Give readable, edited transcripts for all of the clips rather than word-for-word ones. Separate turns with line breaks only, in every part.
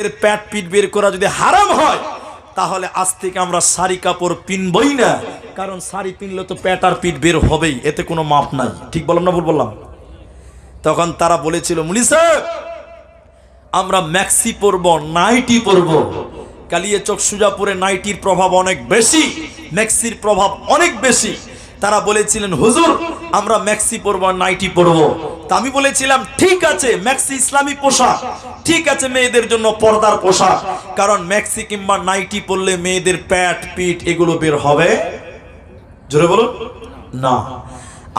এর প্যাট পিট বের করা যদি হারাম হয় তাহলে আজ থেকে আমরা শাড়ি কাপড় পিনবই না, কারণ শাড়ি পিনলে তো প্যাট আর পিট বের হবেই, এতে কোনো মাপ নাই। ঠিক বললাম না ভুল বললাম? তখন তারা বলেছিল, মুনি সাহেব আমরা ম্যাক্সি পরবো, নাইটি পরবো। কালিয়াচক সুজাপুরে নাইটির প্রভাব অনেক বেশি, ম্যাক্সির প্রভাব অনেক বেশি। তারা বলেছিলেন হুজুর আমরা ম্যাক্সি পরবো, নাইটি পরবো। তা আমি বলেছিলাম ঠিক আছে, ম্যাক্সি ইসলামী পোশাক, ঠিক আছে মেয়েদের জন্য পর্দার পোশাক, কারণ ম্যাক্সি কিংবা নাইটি পরলে মেয়েদের প্যাট পিঠ এগুলো বের হবে। জোরে বলুন না।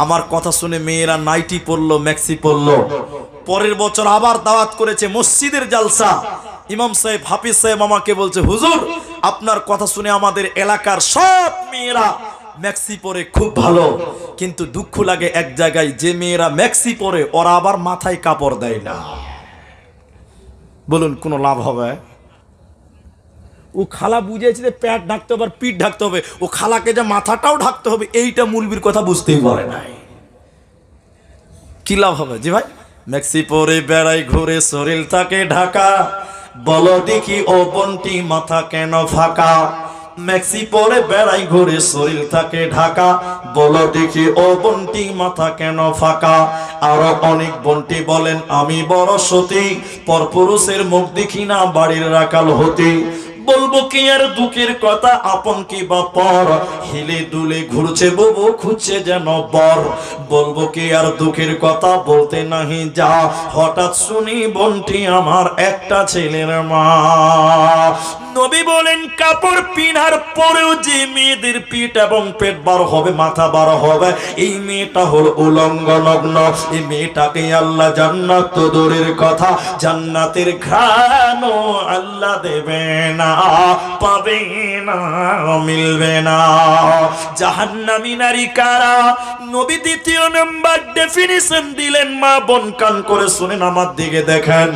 আমার কথা শুনে মেয়েরা নাইটি পরলো, ম্যাক্সি পরলো। পরের বছর আবার দাওয়াত করেছে মসজিদের জালসা। ইমাম সাহেব হাফিজ সাহেব আমাকে বলছে হুজুর আপনার কথা শুনে আমাদের এলাকার সব মেয়েরা ম্যাক্সি পরে খুব ভালো, কিন্তু দুঃখ লাগে এক জায়গায়, যে মেয়েরা ম্যাক্সি পরে ওরা আবার মাথায় কাপড় দেয় না। বলুন কোনো লাভ হবে? ও খালা বুঝেছে যে প্যাট ঢাকতে হবে আর পিঠ ঢাকতে হবে, ও খালাকে যে মাথাটাও ঢাকতে হবে এইটা মূলবীর কথা বুঝতেই পারে নাই। কি লাভ হবে? জি ভাই, ম্যাক্সি পরে বেড়াই ঘুরে শরীর থাকে ঢাকা, বলো দেখি ও বন্টি মাথা কেন ফাঁকা। ম্যাক্সি পরে বেড়াই ঘুরে শরীর থাকে ঢাকা, বলো দেখি ও বন্টি মাথা কেন ফাঁকা। আরো অনেক বন্টি বলেন আমি বড় সতী, পরপুরুষের মুখ দেখি না বাড়ির রাখাল হতে। বলবো কি আর দুঃখের কথা, আপন কি বা পর, হিলে দুলে ঘুরছে বুবু খুঁজছে যেন বর। বলবো কি আর দুঃখের কথা, বলতে নাহি যা, হঠাৎ শুনি বন্টি আমার একটা ছেলের মা। নবী বলেন কাপড় পিনার পরেও যে মেয়েদের পিঠ এবং পেট বার হবে, মাথা বার হবে, এই মেয়েটা হলো উলঙ্গ নগ্ন। এই মেয়েটাকে আল্লাহ জান্নাত তো দূরের কথা, জান্নাতের ঘ্রাণও আল্লাহ দেবে না, পাবে না, মিলবে না। জাহান্নামী নারী কারা? নবী দ্বিতীয় নাম্বার ডেফিনিশন দিলেন। মা বোন কান করে শুনেন, আমার দিকে দেখেন।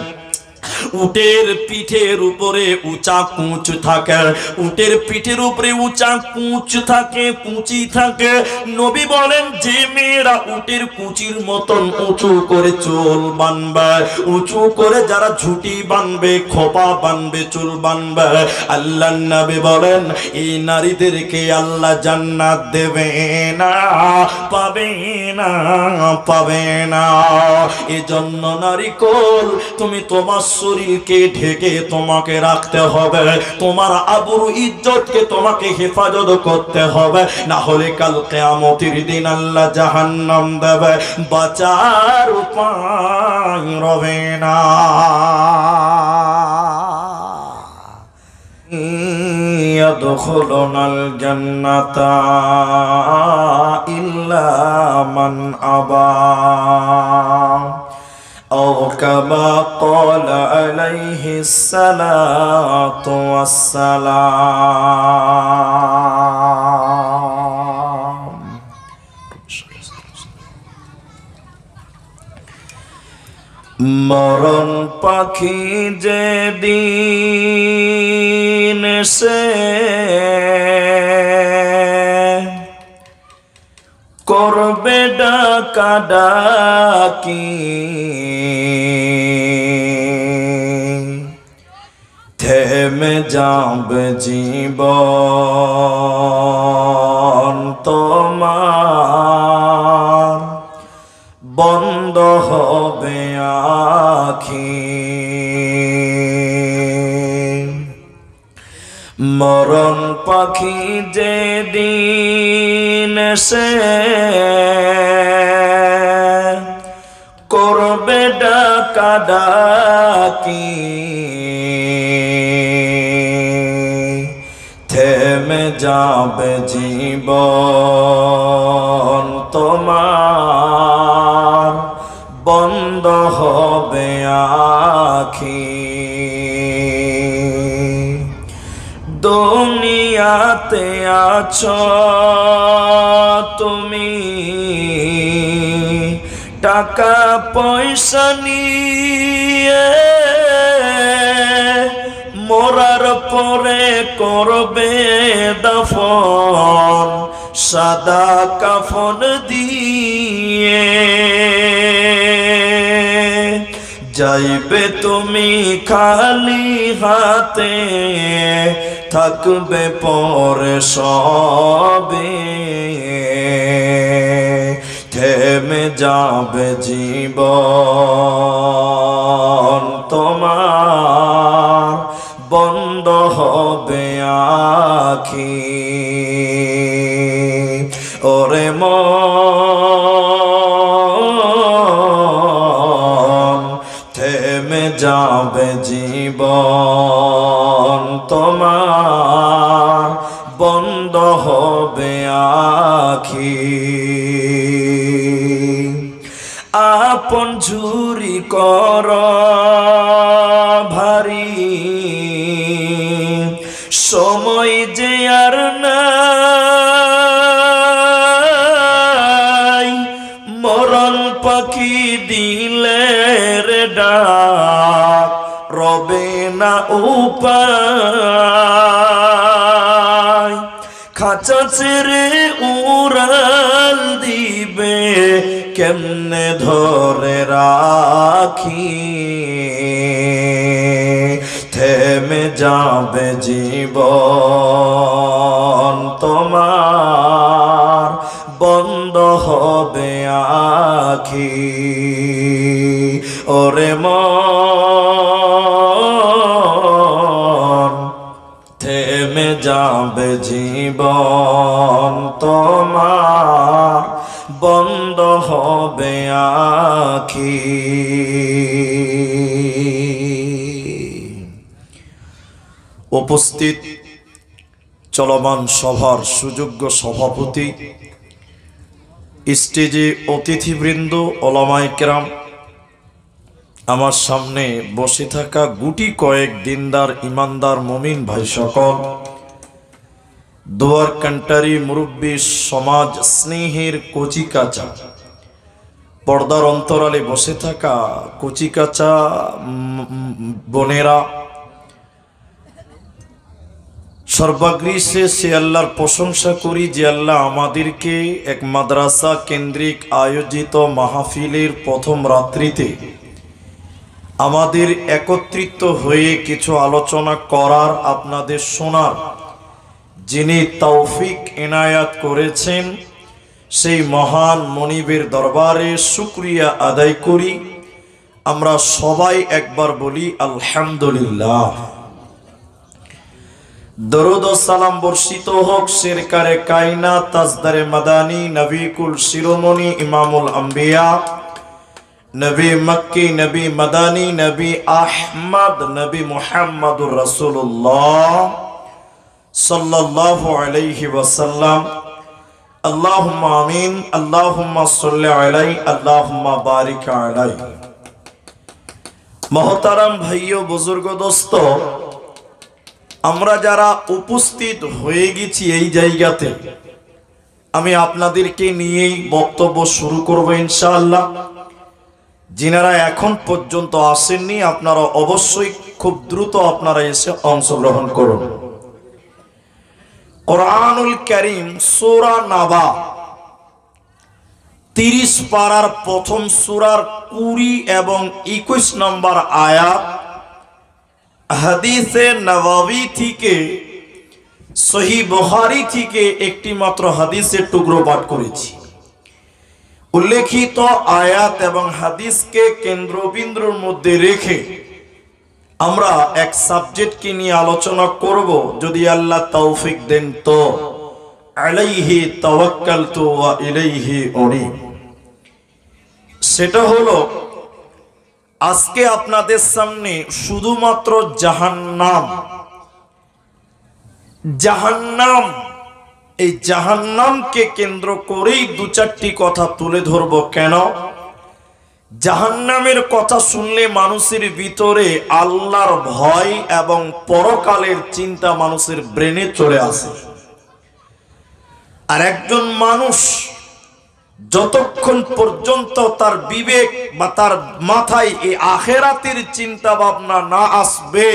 উটের পিঠের উপরে উঁচা কুঁচ থাকে, উটের পিঠের উপরে উঁচা কুঁচ থাকে, কুঁচি থাকে। নবী বলেন যে মেয়েরা উটের কুচির মতন উঁচু করে চুল বানবে, উঁচু করে যারা ঝুটি বানবে, খোপা বানবে, চুল বানবে, আল্লাহ নবী বলেন এই নারীদেরকে আল্লাহ জান্নাত দেবে না, পাবে না, পাবে না। এজন্য নারী কোল তুমি তোমার শরীরকে ঢেকে তোমাকে রাখতে হবে, তোমার আবরু ইজ্জতকে তোমাকে হেফাজত করতে হবে, না হলে কাল কিয়ামতের দিন আল্লাহ জাহান্নাম দেবে, বাঁচার উপায় রবে না। ইয়াদখুলুনাল জান্নাতা ইল্লা মান আবা أو كما قال عليه الصلاة والسلام। মরণ পাখি যেদিন সে করবে ডাকা ডাকি, থেমে যাবে জীবন তোমার, বন্ধ হবে আখি। মরণ পাখি যেদিন সে করবে ডাকা ডাকি, থেমে যাবে জীবন তোমার, বন্ধ হবে আখি। দুনিয়াতে আছো তুমি টাকা পয়সা নিয়ে, মরার পরে করবে দাফন সাদা কাফন দিয়ে। যাইবে তুমি খালি হাতে, থাকবে পরে সবে, থেমে যাবে জীবন তোমার, বন্ধ হবে আখি। ওরে মন, থেমে যাবে জীবন তোমার, বন্ধ হবে আখি। আপন ঝুরি কর ভারী, সময় যে আর নাই, মরণ পাখি দিলে রে ডাক, রবে না উপায়। খাঁচা ছেড়ে উড়াল দিবে, কেমনে ধরে রাখি, থেমে যাবে জীবন তোমার, বন্ধ হবে আখি। ওরে মন, থেমে যাবে জীবন তোমার, বন্ধ হবে আখি। উপস্থিত চলমান সভার সুযোগ্য সভাপতি, স্টেজে অতিথিবৃন্দ, ওলামায়ে কেরাম, আমার সামনে বসে থাকা গুটি কয়েক দিনদার ইমানদার মুমিন ভাই সকল, দোয়ার কান্টারি মুরব্বী, সমাজ স্নেহের কচিকাচা, পর্দার অন্তরালে বসে থাকা কচিকাচা বোনেরা, সর্বাগ্রে সে আল্লাহর প্রশংসা করি যে আল্লাহ আমাদেরকে এক মাদ্রাসা কেন্দ্রিক আয়োজিত মাহফিলের প্রথম রাত্রিতে আমাদের একত্রিত হয়ে কিছু আলোচনা করার, আপনাদের শোনার যিনি তৌফিক এনায়াত করেছেন, সেই মহান মনিবের দরবারে শুকরিয়া আদায় করি। আমরা সবাই একবার বলি আলহামদুলিল্লাহ। দরুদ ও সালাম বর্ষিত হোক সরকারে কায়নাত, তাজদারে মাদানী, নবী কুল শিরোমণি, ইমামুল আম্বিয়া, নবী মক্কি, নবী মাদানী, নবী আহমদ, নবী মুহাম্মদুর রাসূলুল্লাহ সাল্লাল্লাহু আলাইহি ওয়াসাল্লাম। আল্লাহুম্মা আমিন, আল্লাহুম্মা সাল্লি আলাইহি, আল্লাহুম্মা বারিক আলাইহি। মহতারাম ভাইও, বুজুর্গ, দোস্ত, আমরা যারা উপস্থিত হয়ে গেছি এই জায়গাতে, আমি আপনাদেরকে নিয়েই বক্তব্য শুরু করব ইনশাআল্লাহ। যিনারা এখন পর্যন্ত আসেননি, আপনারা অবশ্যই খুব দ্রুত আপনারা এসে অংশগ্রহণ করুন। কোরআনুল কারীম সূরা নাবা 30 পারার প্রথম সূরার 20 এবং 21 নম্বর আয়াত, হাদিসে নববী থেকে, সহিহ বুখারী থেকে একটি মাত্র হাদিসের টুকরো পাঠ করেছি। উল্লেখিত আয়াত এবং হাদিসকে কেন্দ্রবিন্দুর মধ্যে রেখে আমরা এক সাবজেক্টকে নিয়ে আলোচনা করব, যদি আল্লাহ তৌফিক দেন তো। আলাইহি তাওয়াক্কালতু ওয়া ইলাইহি উনীব। সেটা হলো, আজকে আপনাদের সামনে শুধুমাত্র জাহান্নাম, জাহান্নাম, এই জাহান্নামকে কেন্দ্র করেই দু চারটি কথা তুলে ধরব। কেন? জাহান্নামের কথা শুনলে মানুষের ভিতরে আল্লাহর ভয় এবং পরকালের চিন্তা মানুষের ব্রেনে চলে আসে। আর একজন মানুষ যতক্ষণ পর্যন্ত তার বিবেক বা তার মাথায় এই আখেরাতের চিন্তা ভাবনা না আসবে,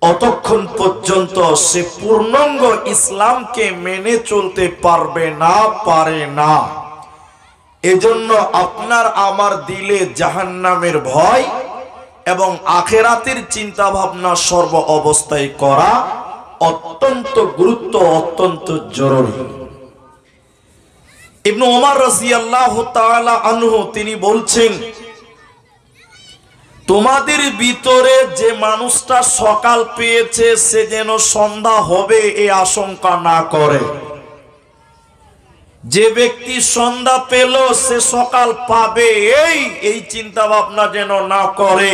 অতক্ষণ পর্যন্ত সে পূর্ণাঙ্গ ইসলামকে মেনে চলতে পারবে না, পারে না। এজন্য আপনার আমার দিলে জাহান্নামের ভয় এবং আখেরাতের চিন্তা ভাবনা সর্ব অবস্থায় করা অত্যন্ত গুরুত্ব, অত্যন্ত জরুরি। ইবনে ওমর রাদিয়াল্লাহু তাআলা আনহু তিনি বলছেন, তোমাদের ভিতরে যে মানুষটা সকাল পেয়েছে সে যেন সন্ধ্যা হবে এই আশঙ্কা না করে। যে ব্যক্তি সন্ধ্যা পেল সে সকাল পাবে এই চিন্তা ভাবনা যেন না করে।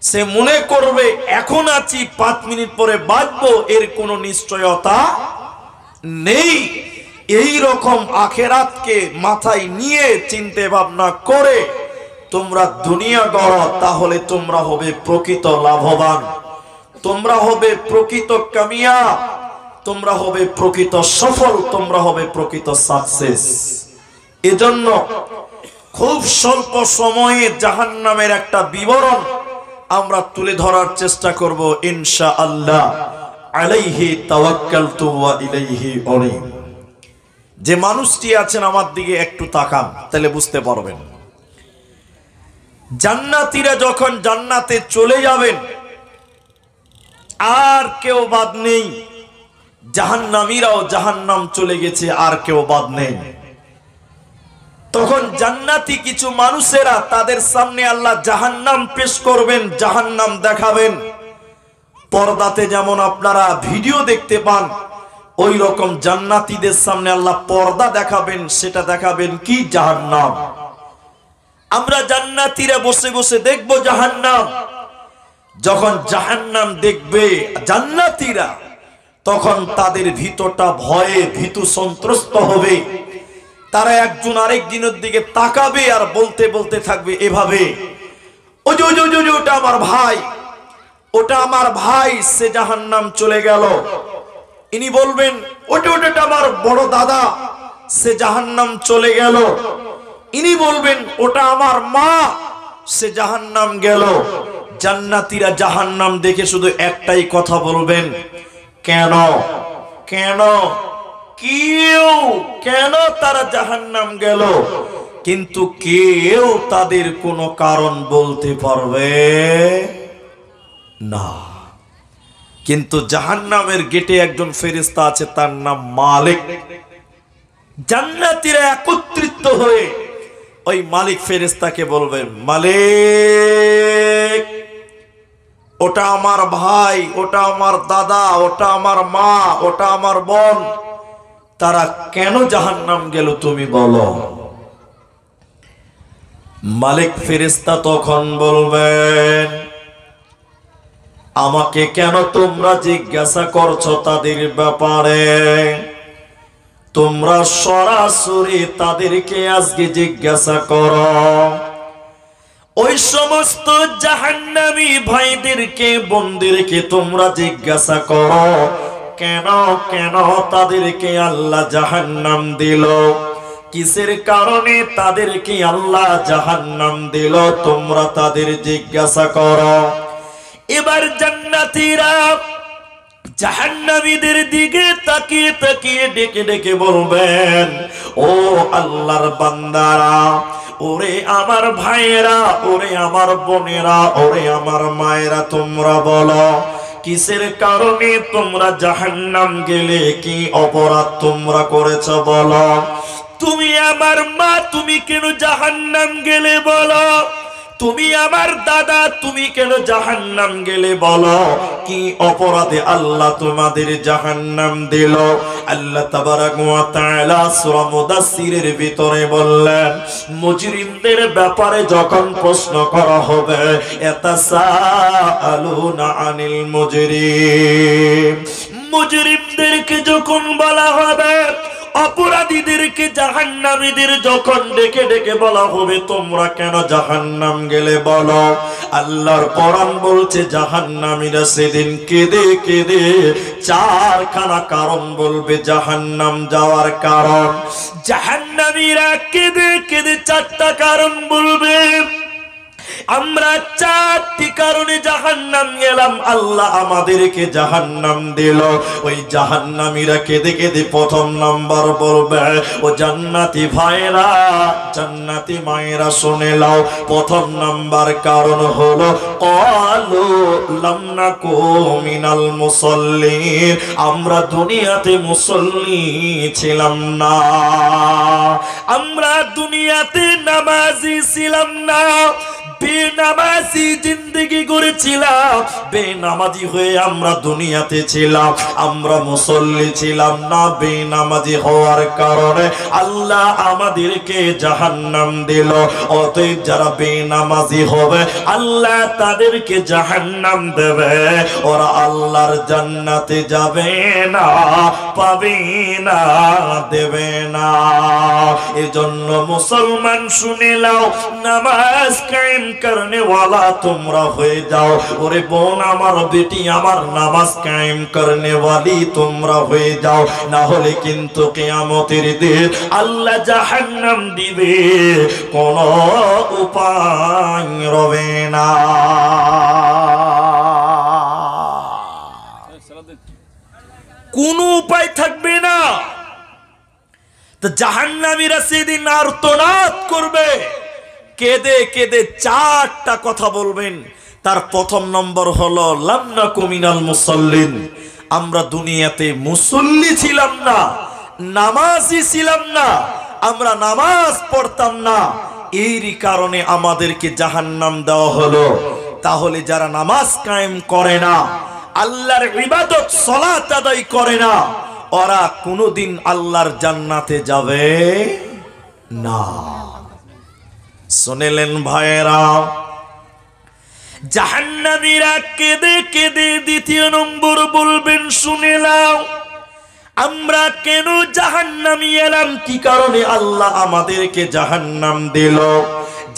সে মনে করবে এখন আছি 5 মিনিট পরে বাঁচবো, এর কোনো নিশ্চয়তা নেই। এই রকম আখেরাতকে মাথায় নিয়ে চিন্তা ভাবনা করে তোমরা দুনিয়া গড়ো, তাহলে তোমরা হবে প্রকৃত লাভবান, তোমরা হবে প্রকৃত কামিয়াব, তোমরা হবে প্রকৃত সফল, তোমরা হবে প্রকৃত সাকসেস। এজন্য খুব স্বল্প সময়ে জাহান্নামের একটা বিবরণ আমরা তুলে ধরার চেষ্টা করব ইনশাআল্লাহ। আলাইহি তাওয়াক্কালতু ওয়া ইলাইহি উনীব। যে মানুষটি আছেন আমার দিকে একটু তাকান, তাহলে বুঝতে পারবেন। জান্নাতীরা যখন জান্নাতে চলে যাবেন আর কেউ বাদ নেই, জাহান্নামীরাও জাহান্নাম চলে গেছে আর কেউ বাদ নেই। তখন জান্নাতি কিছু মানুষেরা তাদের সামনে আল্লাহ জাহান্নাম পেশ করবেন, জাহান্নাম দেখাবেন। পর্দাতে যেমন আপনারা ভিডিও দেখতে পান, ওই রকম জান্নাতীদের সামনে আল্লাহ পর্দা দেখাবেন, সেটা দেখাবেন কি জাহান্নাম। আমরা জান্নাতীরা বসে বসে দেখব জাহান্নাম। যখন জাহান্নাম দেখবে জান্নাতীরা, তখন তাদের ভিতরটা ভয়ে ভীতু সন্ত্রস্ত হবে। তারা একজন আরেকজনের দিকে তাকাবে আর বলতে বলতে থাকবে এভাবে, ওই যে ওটা আমার ভাই, ওটা আমার ভাই, সে জাহান্নাম চলে গেল। ইনি বলবেন ওটা আমার বড় দাদা, সে জাহান্নাম চলে গেল। ইনি বলবেন ওটা আমার মা, সে জাহান্নাম গেল। জান্নাতীরা জাহান্নাম দেখে শুধু একটাই কথা বলবেন, কেন কেন কেন তারা জাহান্নাম গেল। কিন্তু কেউ তাদের কোনো কারণ বলতে পারবে না। কিন্তু জাহান্নামের গেটে একজন ফেরেশতা আছে, তার নাম মালিক। জান্নাতীরা একত্রিত হয়ে ওই মালিক ফেরেশতাকে বলবেন, মালিক ওটা আমার ভাই, ওটা আমার দাদা, ওটা আমার মা, ওটা আমার বোন, তারা কেন জাহান্নাম গেল তুমি বলো। মালিক ফেরেশতা তখন বলবেন, আমাকে কেন তোমরা জিজ্ঞাসা করছো তাদের ব্যাপারে? তোমরা সরাসরি তাদেরকে আজকে জিজ্ঞাসা করো। ওই সমস্ত জাহান্নামী ভাইদেরকে, বোনদেরকে তোমরা জিজ্ঞাসা করো, কেন কেন তাদেরকে আল্লাহ জাহান্নাম দিল, কিসের কারণে তাদেরকে আল্লাহ জাহান্নাম দিল, তোমরা তাদের জিজ্ঞাসা করো। এবার জান্নাতীরা জাহান্নামীদের দিকে তাকিয়ে তাকিয়ে ডেকে ডেকে বলবেন, ও আল্লাহর বান্দারা, ওরে আমার ভাইয়েরা, ওরে আমার বোনেরা, ওরে আমার মায়েরা, তোমরা বলো কিসের কারণে তোমরা জাহান্নাম গেলে, কি অপরাধ তোমরা করেছো বলো। তুমি আমার মা, তুমি কেন জাহান্নাম গেলে বলো। তুমি আমার দাদা, তুমি কেন জাহান্নাম গেলে বলো। কি অপরাধে আল্লাহ তোমাদের জাহান্নাম দিল। আল্লাহ তাবারাক ওয়া তাআলা সূরা মুদাসসিরের ভিতরে বললেন, মুজরিমদের ব্যাপারে যখন প্রশ্ন করা হবে, ইয়াতাসাআলুনা আনিল মুজরিম, মুজরিমদেরকে যখন বলা হবে, অপরাধীদেরকে, জাহান্নামীদের যখন ডেকে ডেকে বলা হবে তোমরা কেন জাহান্নাম গেলে বলো, আল্লাহর কোরআন বলছে জাহান্নামীরা সেদিন কেঁদে কেঁদে 4খানা কারণ বলবে জাহান্নাম যাওয়ার কারণ। জাহান্নামীরা কেঁদে কেঁদে 4টা কারণ বলবে। আমরা চারটি কারণে জাহান্নাম গেলাম, আল্লাহ আমাদেরকে জাহান্নাম দিল। ওই জাহান্নামীরা কেঁদে কেঁদে প্রথম নাম্বার বলবে, ও জান্নাতি ভাইরা, জান্নাতি মায়েরা শুনে নাও, প্রথম নাম্বার কারণ হলো ক্বালু লাম নাকু মিনাল মুসাল্লিন, আমরা দুনিয়াতে মুসল্লি ছিলাম না, আমরা দুনিয়াতে নামাজি ছিলাম না, বেনামাজি জিন্দেগি করেছিলাম, বেনামাজি হয়ে আমরা দুনিয়াতে ছিলাম, আমরা মুসল্লি ছিলাম না। বেনামাজি হওয়ার কারণে আল্লাহ আমাদেরকে জাহান্নাম দিল। অতএব যারা বেনামাজি হবে আল্লাহ তাদেরকে জাহান্নাম দেবে, ওরা আল্লাহর জান্নাতে যাবে না, পাবে না, দেবে না। এজন্য মুসলমান শুনে নাও, নামাজ কায়েম করনে ওয়ালা তোমরা হয়ে যাও। ওরে বোন আমার, বেটি আমার, নামাজ কায়েম করনে ওয়ালি তোমরা হয়ে যাও, না হলে কিন্তু কিয়ামতের দিন আল্লাহ জাহান্নাম দিবে, কোনো উপায় রবে না। কোনো উপায় থাকবে না। তো জাহান্নামীরা সেদিন আর্তনাদ করবে, কেঁদে কেঁদে চারটা কথা বলবেন। তার প্রথম নম্বর হলো লাম নাকু মিনাল মুসাল্লিন, আমরা দুনিয়াতে মুসল্লি ছিলাম না, নামাজি ছিলাম না, আমরা নামাজ পড়তাম না, এরই কারণে আমাদেরকে জাহান্নাম দেওয়া হলো। তাহলে যারা নামাজ কায়েম করে না, আল্লাহর ইবাদত সালাত আদায় করে না, ওরা কোনোদিন আল্লাহর জান্নাতে যাবে না। শুনলেন ভাইয়েরা, জাহান্নামীরা কেঁদে কেঁদে দ্বিতীয় নম্বর বলবেন, শুনে নাও, আমরা কেন জাহান্নামী এলাম, কি কারণে আল্লাহ আমাদেরকে জাহান্নাম দিল।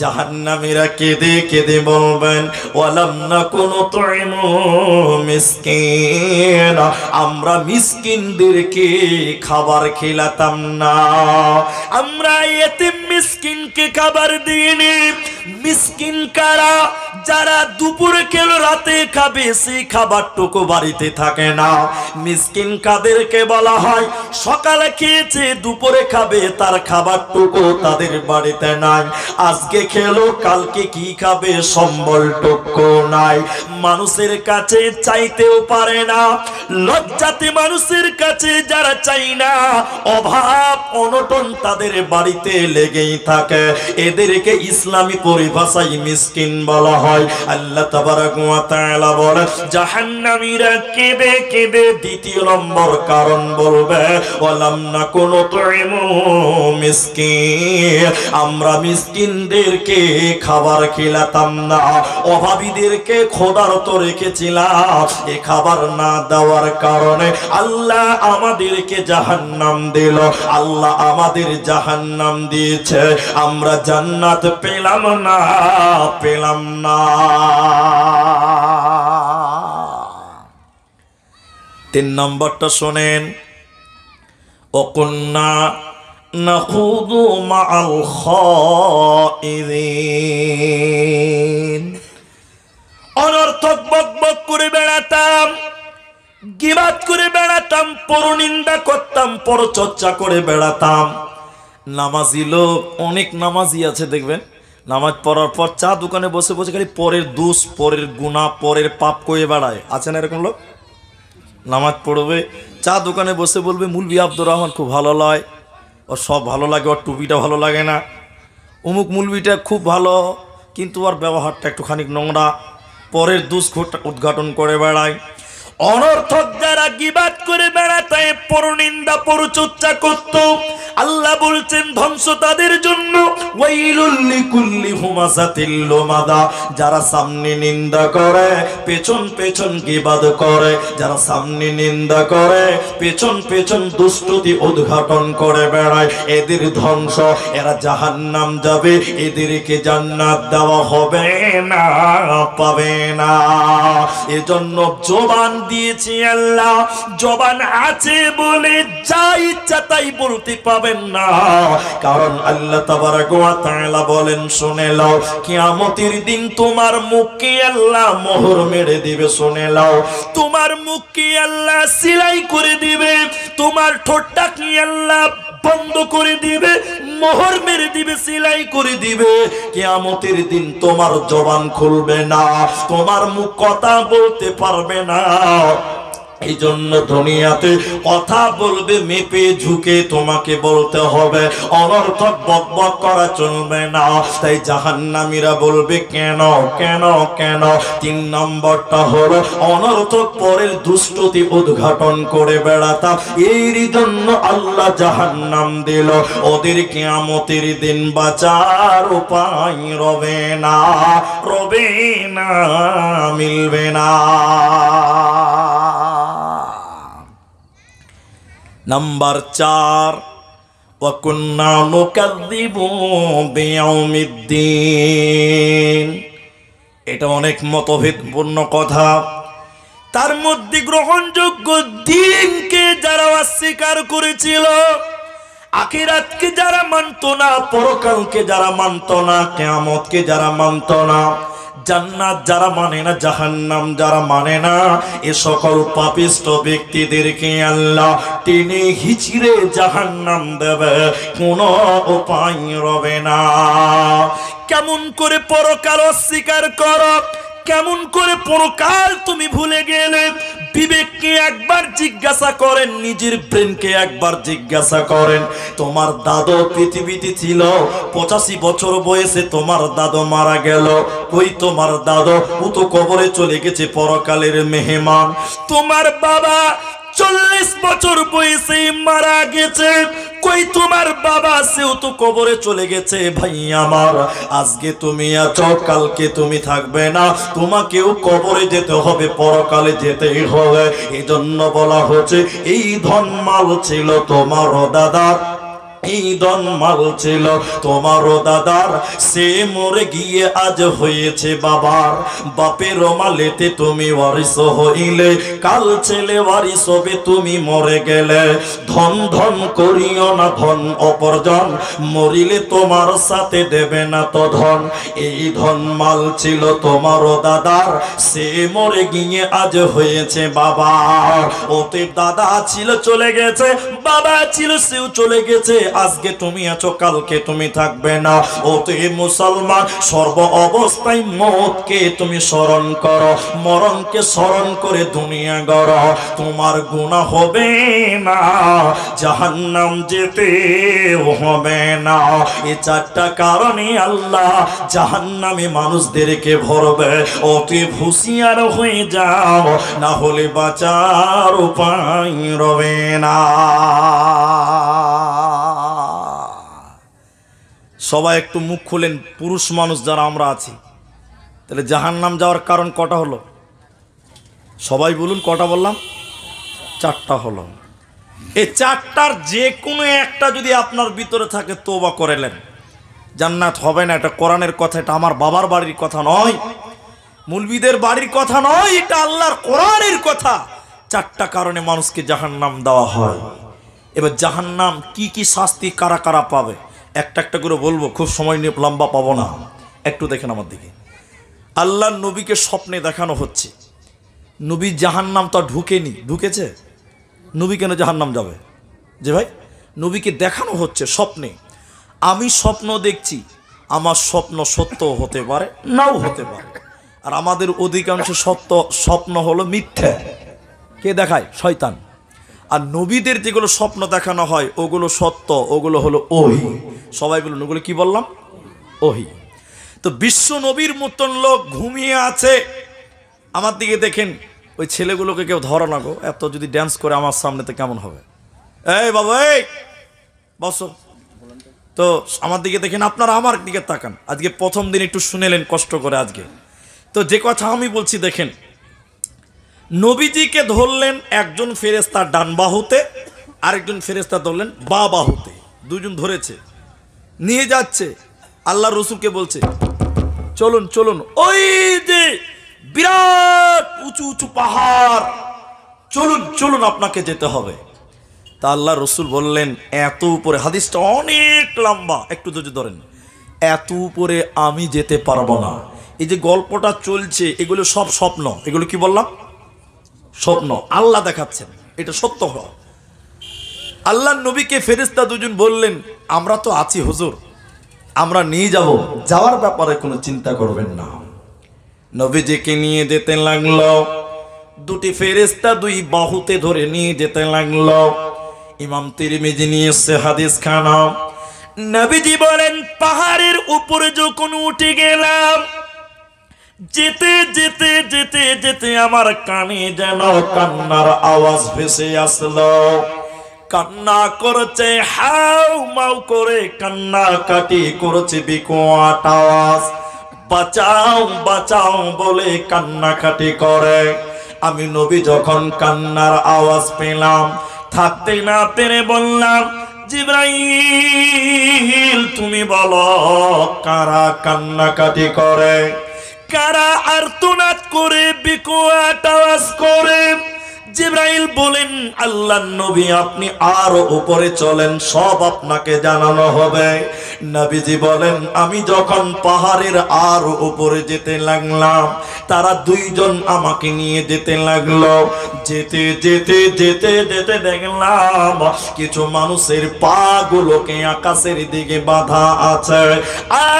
জাহান্নামীরা কেঁদে কেঁদে বলবেন, ওয়ালাম নাকু নুতঈমু মিসকিন, আমরা মিসকিনদেরকে খাবার খেলাতাম না, আমরা এতিম মিসকিনকে খাবার দিইনি। মিসকিন কারা? যারা দুপুরে খেলো রাতে খাবে, সেই খাবারটুকু বাড়িতে থাকে না। মিসকিন কাদেরকে বলা হয়? সকালে খেয়েছে, দুপুরে খাবে, তার খাবারটুকু তাদের বাড়িতে নাই। আজকে খেলো, কালকে কি খাবে সম্বলটুকু নাই। মানুষের কাছে চাইতেও পারে না, লজ্জাতে মানুষের কাছে যারা চাই না, অভাব অনটন তাদের বাড়িতে লেগেই থাকে, এদেরকে ইসলামী পরিভাষায় মিসকিন বলা হয়। আল্লাহ তাবারক ওয়া তাআলা বলে, জাহান্নামীরা কেঁদে কেঁদে দ্বিতীয় নম্বর কারণ বলবে, ওয়ালাম নাকু নুতঈমু মিসকিন, আমরা মিসকিনদেরকে খাবার খেলাতাম না, অভাবীদেরকে ক্ষুধার্ত রেখেছিলাম। এ খাবার না দেওয়ার কারণে আল্লাহ আমাদেরকে জাহান্নাম দিল। আল্লাহ আমাদের জাহান্নাম দিয়েছে, আমরা জান্নাত পেলাম না, পেলাম না। তিন নম্বরটা শোনেন, ওকুন্না নাখুদু মাআল খাইদিন, অনর্থক বকবক করে বেড়াতাম, গীবাত করে বেড়াতাম, পরনিন্দা করতাম, পরচর্চা করে বেড়াতাম। নামাজি লোক, অনেক নামাজি আছে দেখবেন, নামাজ পড়ার পর চা দোকানে বসে বসে খালি পরের দোষ, পরের গুনাহ, পরের পাপ করে বেড়ায়। আছে না এরকম লোক? নামাজ পড়বে, চা দোকানে বসে বলবে মুলবি আব্দুর রহমান খুব ভালো লয়, ওর সব ভালো লাগে, ওর টুপিটা ভালো লাগে না, অমুক মুলবিটা খুব ভালো কিন্তু ওর ব্যবহারটা একটুখানি নোংরা, পরের দোষ উদ্ঘাটন করে বেড়ায়। অনর্থক যারা গীবাত করে বেড়াতে, পরনিন্দা পরচর্চা করত, আল্লাহ বলছেন ধ্বংস তাদের জন্য। ওয়াইলুল লিকুল্লি হুমাযাতিল লুমাযা, যারা সামনে নিন্দা করে পেছন পেছন গীবাত করে, যারা সামনে নিন্দা করে পেছন পেছন দুষ্টুতি উদ্ঘাটন করে বেড়ায়, এদের ধ্বংস, এরা জাহান্নাম যাবে, এদেরকে জান্নাত দেওয়া হবে না, পাবে না। এজন্য জবান দিয়েছি আল্লাহ, জবান আছে বলে যা ইচ্ছা তাই বলতে পাবে হবেন না। কারণ আল্লাহ তাবারক ওয়া তাআলা বলেন, শুনে নাও, কিয়ামতের দিন তোমার মুখকে আল্লাহ মোহর মেরে দিবে। শুনে নাও, তোমার মুখকে আল্লাহ সিলাই করে দিবে, তোমার ঠোঁটটা কি আল্লাহ বন্ধ করে দিবে, মোহর মেরে দিবে, সিলাই করে দিবে। কিয়ামতের দিন তোমার জবান খুলবে না, তোমার মুখ কথা বলতে পারবে না। এই জন্য দুনিয়াতে কথা বলবে মেপে ঝুঁকে তোমাকে বলতে হবে, অনর্থক বকবক করা চলবে না। তাই জাহান্নামীরা বলবে কেন কেন কেন। 3 নম্বরটা হলো অনর্থক পরের দুষ্টতি উদ্ঘাটন করে বেড়াতাম, এর জন্য আল্লাহ জাহান্নাম দিল। ওদের কিয়ামতের দিন বাঁচার উপায় রবে না, রবে না, মিলবে না। নাম্বার 4, ওয়াকুন্না নুকাযযিবু বিয়াউমিদ্দিন। এটা অনেক মতভেদপূর্ণ কথা। তার মধ্যে গ্রহণযোগ্য দিনকে যারা অস্বীকার করেছিল, আখিরাতকে যারা মানত না, পরকালকে যারা মানত না, কিয়ামতকে যারা মানত না, জান্নাত যারা মানে না, জাহান্নাম যারা মানে না, এ সকল পাপিষ্ট ব্যক্তিদেরকে আল্লাহ টেনে হিচড়ে জাহান্নাম দেবে, কোনো উপায় রবে না। কেমন করে পরকাল অস্বীকার করো, কেমন করে পরকাল তুমি ভুলে গেলে? বিবেককে একবার জিজ্ঞাসা করেন, নিজের ব্রেনকে একবার জিজ্ঞাসা করেন। তোমার দাদু পৃথিবীতে ছিল, 85 বছর বয়সে তোমার দাদু মারা গেল। কই তোমার দাদু? ও তো কবরে চলে গেছে, পরকালের মেহমান। তোমার বাবা 40 বছর বয়সে মারা গেছে। কই তোমার বাবা? সেও তো কবরে চলে গেছে। ভাই আমার, আজকে তুমি আছো, কালকে তুমি থাকবে না, তোমাকেও কবরে যেতে হবে, পরকালে যেতেই হবে। এজন্য বলা হচ্ছে, এই ধন মাল ছিল তোমার দাদার, এই ধন মাল ছিল তোমারও দাদার, সে মরে গিয়ে আজ হয়েছে বাবার। বাপের মালেতে তুমি ওয়ারিস হইলে, কাল ছেলে ওয়ারিস হবে, তুমি মরে গেলে। ধন ধন করিও না, ধন অপরজন, মরিলে তোমার সাথে দেবে না তো ধন। এই ধন মাল ছিল তোমারও দাদার, সে মরে গিয়ে আজ হয়েছে বাবার। ওতে দাদা ছিল, চলে গেছে, বাবা ছিল, সেও চলে গেছে। আজকে তুমি আছো, কালকে তুমি থাকবে না। ওতে মুসলমান, সর্ব অবস্থায় মওতকে তুমি স্মরণ করো, মরণকে স্মরণ করে দুনিয়া গড়ো। তোমার গুনাহ হবে না, জাহান্নাম যেতে হবে না। এই 4টা কারণে আল্লাহ জাহান্নামে মানুষদেরকে ভরবে। অতি হুঁশিয়ার হয়ে যাও, না হলে বাঁচার উপায় রবে না। সবাই একটু মুখ খুলেন, পুরুষ মানুষ যারা আমরা আছি। তাহলে জাহান্নাম যাওয়ার কারণ কটা হলো? সবাই বলুন, কটা বললাম? 4টা হলো। এই 4টার যে কোনো একটা যদি আপনার ভিতরে থাকে, তওবা করেলেন, জান্নাত হবে না। এটা কোরআনের কথা, এটা আমার বাবার বাড়ির কথা নয়, মুলবিদের বাড়ির কথা নয়, এটা আল্লাহর কোরআনের কথা। 4টা কারণে মানুষকে জাহান্নাম দেওয়া হয়। এবার জাহান্নাম কি কি শাস্তি কারা কারা পাবে, একটা একটা করে বলবো, খুব সময় নিয়ে লম্বা পাবো না। একটু দেখেন আমার দিকে। আল্লাহর নবীকে স্বপ্নে দেখানো হচ্ছে। নবী জাহান্নাম তো ঢুকেনি, ঢুকেছে? নবী কেন জাহান্নাম যাবে? যে ভাই, নবীকে দেখানো হচ্ছে স্বপ্নে। আমি স্বপ্ন দেখছি, আমার স্বপ্ন সত্য হতে পারে, নাও হতে পারে। আর আমাদের অধিকাংশ সত্য স্বপ্ন হলো মিথ্যা। কে দেখায়? শয়তান। আর নবীদের যেগুলো স্বপ্ন দেখানো হয়, ওগুলো সত্য, ওগুলো হলো ওহী। সবাই বলুন, ওগুলো কি বললাম? ওহী। তো বিশ্ব নবীর মতন লোক ঘুমিয়ে আছে। আমার দিকে দেখেন, ওই ছেলেগুলোকে কেউ ধরো না গো, এত যদি ড্যান্স করে আমার সামনেতে কেমন হবে? এই বাবা, এই বসো তো। আমার দিকে দেখেন, আপনারা আমার দিকে তাকান। আজকে প্রথম দিন একটু শুনেলেন কষ্ট করে আজকে। তো যে কথা আমি বলছি দেখেন, নবীজিকে ধরলেন একজন ফেরেশতা ডান বাহুতে, আরেকজন ফেরেশতা ধরলেন বা বাহুতে। দুজন ধরেছে, নিয়ে যাচ্ছে। আল্লাহ রসুলকে বলছে, চলুন চলুন, ওই যে বিরাট উঁচু উঁচু পাহাড়, চলুন চলুন, আপনাকে যেতে হবে। তা আল্লাহ রসুল বললেন এত উপরে, হাদিসটা অনেক লম্বা, একটু ধৈর্য ধরেন, এত উপরে আমি যেতে পারবো না। এই যে গল্পটা চলছে এগুলো সব স্বপ্ন, এগুলো কি বললাম স্বপ্ন, আল্লাহ দেখাচ্ছেন এটা সত্য হয়। আল্লাহ নবীকে ফেরেশতা দুজন বললেন আমরা তো আছি হুজুর, আমরা নিয়ে যাব, যাওয়ার ব্যাপারে কোনো চিন্তা করবেন না। নবীজিকে নিয়ে যেতে লাগলো, দুটি ফেরেশতা দুই বাহুতে ধরে নিয়ে যেতে লাগলো। ইমাম তিরমিজি নিয়ে এসে হাদিস খানা, নবীজি বলেন পাহাড়ের উপরে যখন উঠে গেলাম, যেতে যেতে যেতে যেতে আমার কানে যেন কান্নার আওয়াজ ভেসে আসলো। কান্না করছে, হাউ মাউ করে কান্না কাটি করছে, বিকট আওয়াজ, বাঁচাও বাঁচাও বলে কান্নাকাটি করে। আমি নবী যখন কান্নার আওয়াজ পেলাম, থাকতে না পেরে বললাম জিবরাইল তুমি বলো কারা কান্নাকাটি করে, কারা আর্তনাদ করে, বিকট আওয়াজ করে। জিবরাইল বলেন আল্লাহর নবী আপনি আরো উপরে চলেন, সব আপনাকে জানানো হবে। নবীজি বলেন আমি যখন পাহাড়ের আরো উপরে যেতে লাগলাম, তারা দুইজন আমাকে নিয়ে যেতে লাগলো। যেতে যেতে যেতে যেতে দেখলাম কিছু মানুষের পা গুলোকে আকাশের দিকে বাঁধা আছে,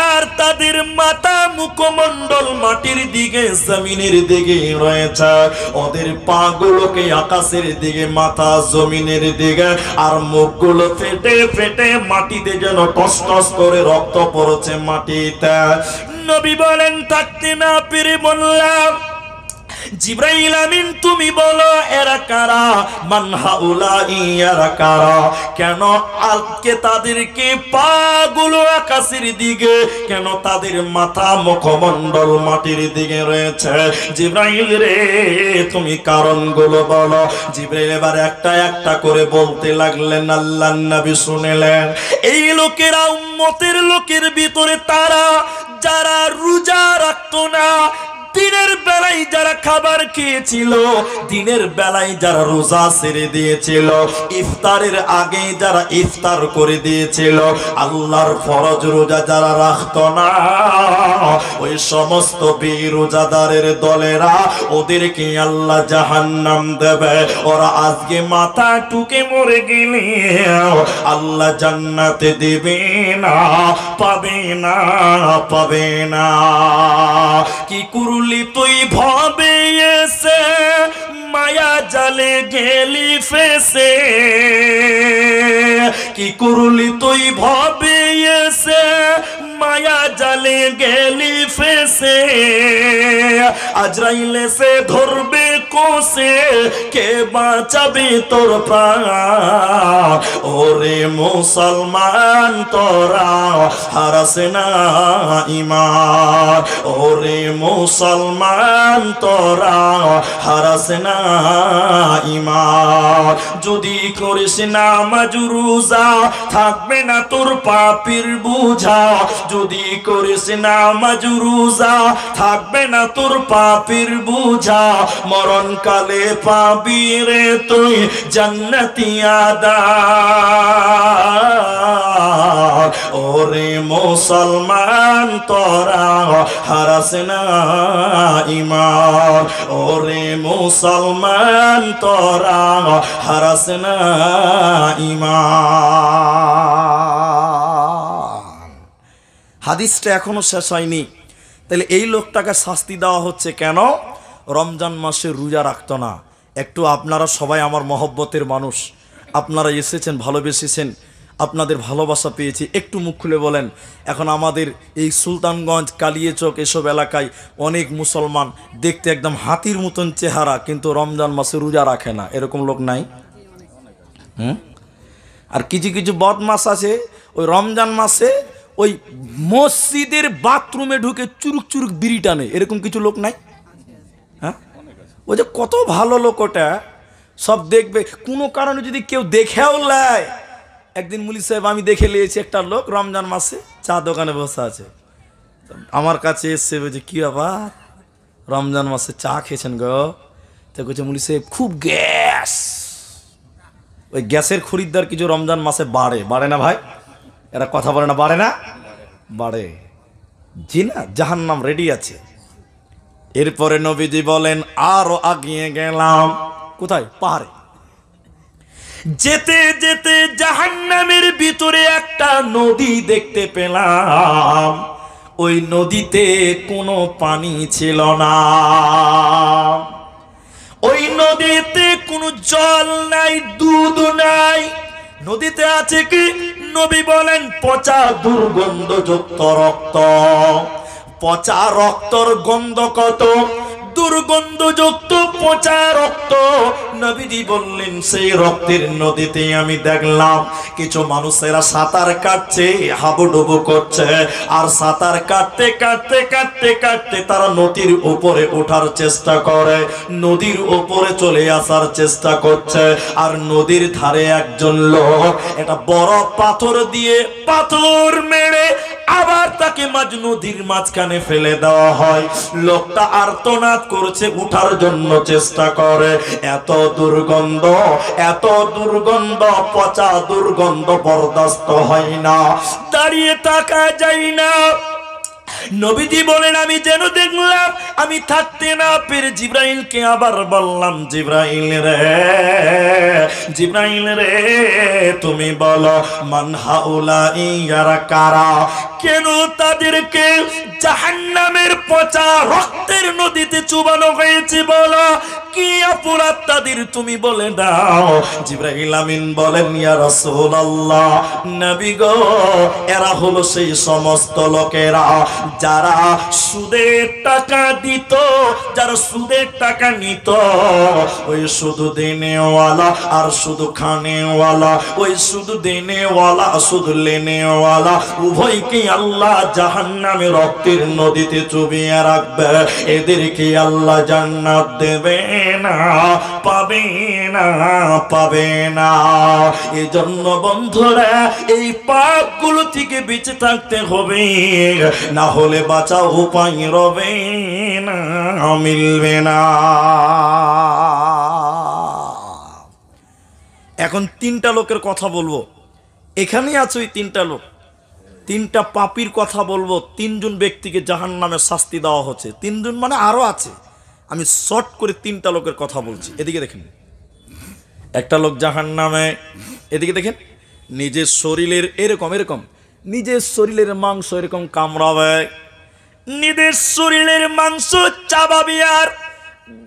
আর তাদের মাথা মুখমণ্ডল মাটির দিকে জমিনের দিকে রয়েছে। ওদের পা গুলোকে আকাশের দিকে, মাথা জমিনের দিকে, আর মুখগুলো ফেটে ফেটে মাটিতে যেন টস টস করে রক্ত পড়ছে মাটিতে। নবী বলেন থাকতে না পেরে বললাম জিবরাইল আমিন তুমি বলো এরা কারা, মান হাউলাই এরা কারা, কেন আজকে তাদেরকে পাগুলো আকাশের দিকে, কেন তাদের মাথা মুখমণ্ডল মাটির দিকে রয়েছে। জিবরাইল রে তুমি কারণগুলো বলো। জিবরাইল এবার একটা একটা করে বলতে লাগলেন। আল্লাহর নবী শুনলেন এই লোকেরা উম্মতের লোকের ভিতরে তারা যারা রোজা রাখতো না, দিনের বেলায় যারা খাবার খেয়েছিল, দিনের বেলায় যারা রোজা ছেড়ে দিয়েছিল, ইফতারের আগে যারা ইফতার করে দিয়েছিল, আল্লাহর ফরজ রোজা যারা রাখতো না, ওই সমস্ত বেরোজাদারের দলেরা ওদেরকে আল্লাহ জাহান্নাম দেবে। ওরা আজকে মাথা টুকে মরে গেলে আল্লাহ জান্নাতে দেবে না, পাবে না, পাবে না। কি করলি তুই ভাবে এসে, মায়া জালে গেলি ফেসে, কি করলি তুই ভাবে এসে, মায়া জালে গেলি ফেসে। আজরাইল এসে ধরবে কোসে, কে বাঁচাবে তোর প্রাণ। ওরে মুসলমান তোরা হারাস না ঈমান, ওরে মুসলমান তোরা হারাস না ঈমান। যদি করিস নামাজ রোজা থাকবে না তোর পাপের বোঝা, যদি করিস নামাজ রোজা থাকবে না তোর পাপের বোঝা। মরণকালে পাবি রে তুই জান্নাতি আদার। ওরে মুসলমান তোরা হারাস না ঈমান, ওরে মুসলমান তোরা হারাস না ঈমান। হাদিসটা এখনো শেষ হয়নি। তাহলে এই লোকটাকে শাস্তি দেওয়া হচ্ছে কেন? রমজান মাসে রোজা রাখতো না। একটু আপনারা সবাই আমার মহব্বতের মানুষ, আপনারা এসেছেন, ভালোবেসেছেন, আপনাদের ভালোবাসা পেয়েছি। একটু মুখ খুলে বলেন, এখন আমাদের এই সুলতানগঞ্জ, কালিয়াচক এসব এলাকায় অনেক মুসলমান দেখতে একদম হাতির মতন চেহারা, কিন্তু রমজান মাসে রোজা রাখে না, এরকম লোক নাই? আর কিছু কিছু বদমাস আছে ওই রমজান মাসে ওই মসজিদের বাথরুমে ঢুকে চুরুক চুরুক বিড়ি টানে, এরকম কিছু লোক নাই? হ্যাঁ, ওই যে কত ভালো লোক, ওটা সব দেখবে। কোনো কারণে যদি কেউ দেখেও নেয়, একদিন মুলি সাহেব আমি দেখে নিয়েছি একটা লোক রমজান মাসে চা দোকানে বসে আছে, আমার কাছে এসছে, বলছে কি ব্যাপার রমজান মাসে চা খেয়েছেন গো? তো বলছে মুলি সাহেব খুব গ্যাস। ওই গ্যাসের খরিদ্দার কিছু রমজান মাসে বাড়ে, বাড়ে না ভাই? এরা কথা বলে না, বাড়ে না? বাড়ে। জি না, জাহান্নাম রেডি আছে। এরপরে নবীজি বলেন আরো আগিয়ে গেলাম। কোথায়? পাহাড়ে। যেতে যেতে জাহান্নামের ভিতরে একটা নদী দেখতে পেলাম। ওই নদীতে কোনো পানি ছিল না, ওই নদীতে কোনো জল নাই, দুধ নাই। নদীতে আছে কি? নবী বলেন পচা দুর্গন্ধযুক্ত রক্ত। পচা রক্তর গন্ধ কত দুর্গন্ধযুক্ত পচা রক্ত। নবীজি বললেন সেই রক্তের নদীতে আমি দেখলাম কিছু মানুষেরা সাঁতার কাটছে, হাবুডুবু করছে, আর সাঁতার কাটতে কাটতে কাটতে কাটতে তারা নদীর উপরে ওঠার চেষ্টা করে, নদীর উপরে চলে আসার চেষ্টা করছে। আর নদীর ধারে একজন লোক একটা বড় পাথর দিয়ে পাথর মেরে আবার তাকে মাঝ নদীর মাঝখানে ফেলে দেওয়া হয়। লোকটা আর্তনাদ করছে, উঠার জন্য চেষ্টা করে। এত দুর্গন্ধ, এত দুর্গন্ধ, পচা দুর্গন্ধ বরদাস্ত হয় না, দাঁড়িয়ে থাকা যায় না। নবীজি বলেন আমি যেন দেখলাম, আমি থাকতে না পেরে জিব্রাইলকে আবার বললাম, জিব্রাইল রে, জিব্রাইল রে, তুমি বলো মান হাউলাই, ইয়ারা কারা? কেন তাদেরকে জাহান্নামের পচা রক্তের নদীতে চুবানো হয়েছে? বলো কি অপরাধ তাদের, তুমি বলে দাও। জিব্রাইল আমিন বলেন ইয়া রাসূলুল্লাহ, নবী গো, এরা হলো সেই সমস্ত লোকেরা যারা সুদের টাকা দিত, যারা সুদের টাকা নিত। ওই শুধু দেনেওয়ালা আর শুধু খানেওয়ালা, ওই শুধু দেনেওয়ালা শুধু লেনেওয়ালা, উভয়কে আল্লাহ জাহান্নামে রক্তের নদীতে চুবিয়ে রাখবে। এদেরকে আল্লাহ জান্নাত দেবে না, পাবে না, পাবে না। এজন্য বন্ধুরা এই পাপগুলো থেকে বেঁচে থাকতে হবে, না হলে বাঁচা উপায় রবে না, মিলবে না। এখন তিনটা লোকের কথা বলবো, এখানেই আছে ওই তিনটা লোক, তিনটা পাপীর কথা বলবো। তিনজন ব্যক্তিকে জাহান্নামে শাস্তি দেওয়া হচ্ছে। তিনজন মানে আরো আছে, আমি শর্ট করে তিনটা লোকের কথা বলছি। এদিকে দেখেন, একটা লোক জাহান্নামে, এদিকে দেখেন, নিজের শরীরের এরকম এরকম নিজের শরীরের মাংস এরকম কামড়াবে, নিজের শরীরের মাংস চাবাবে, আর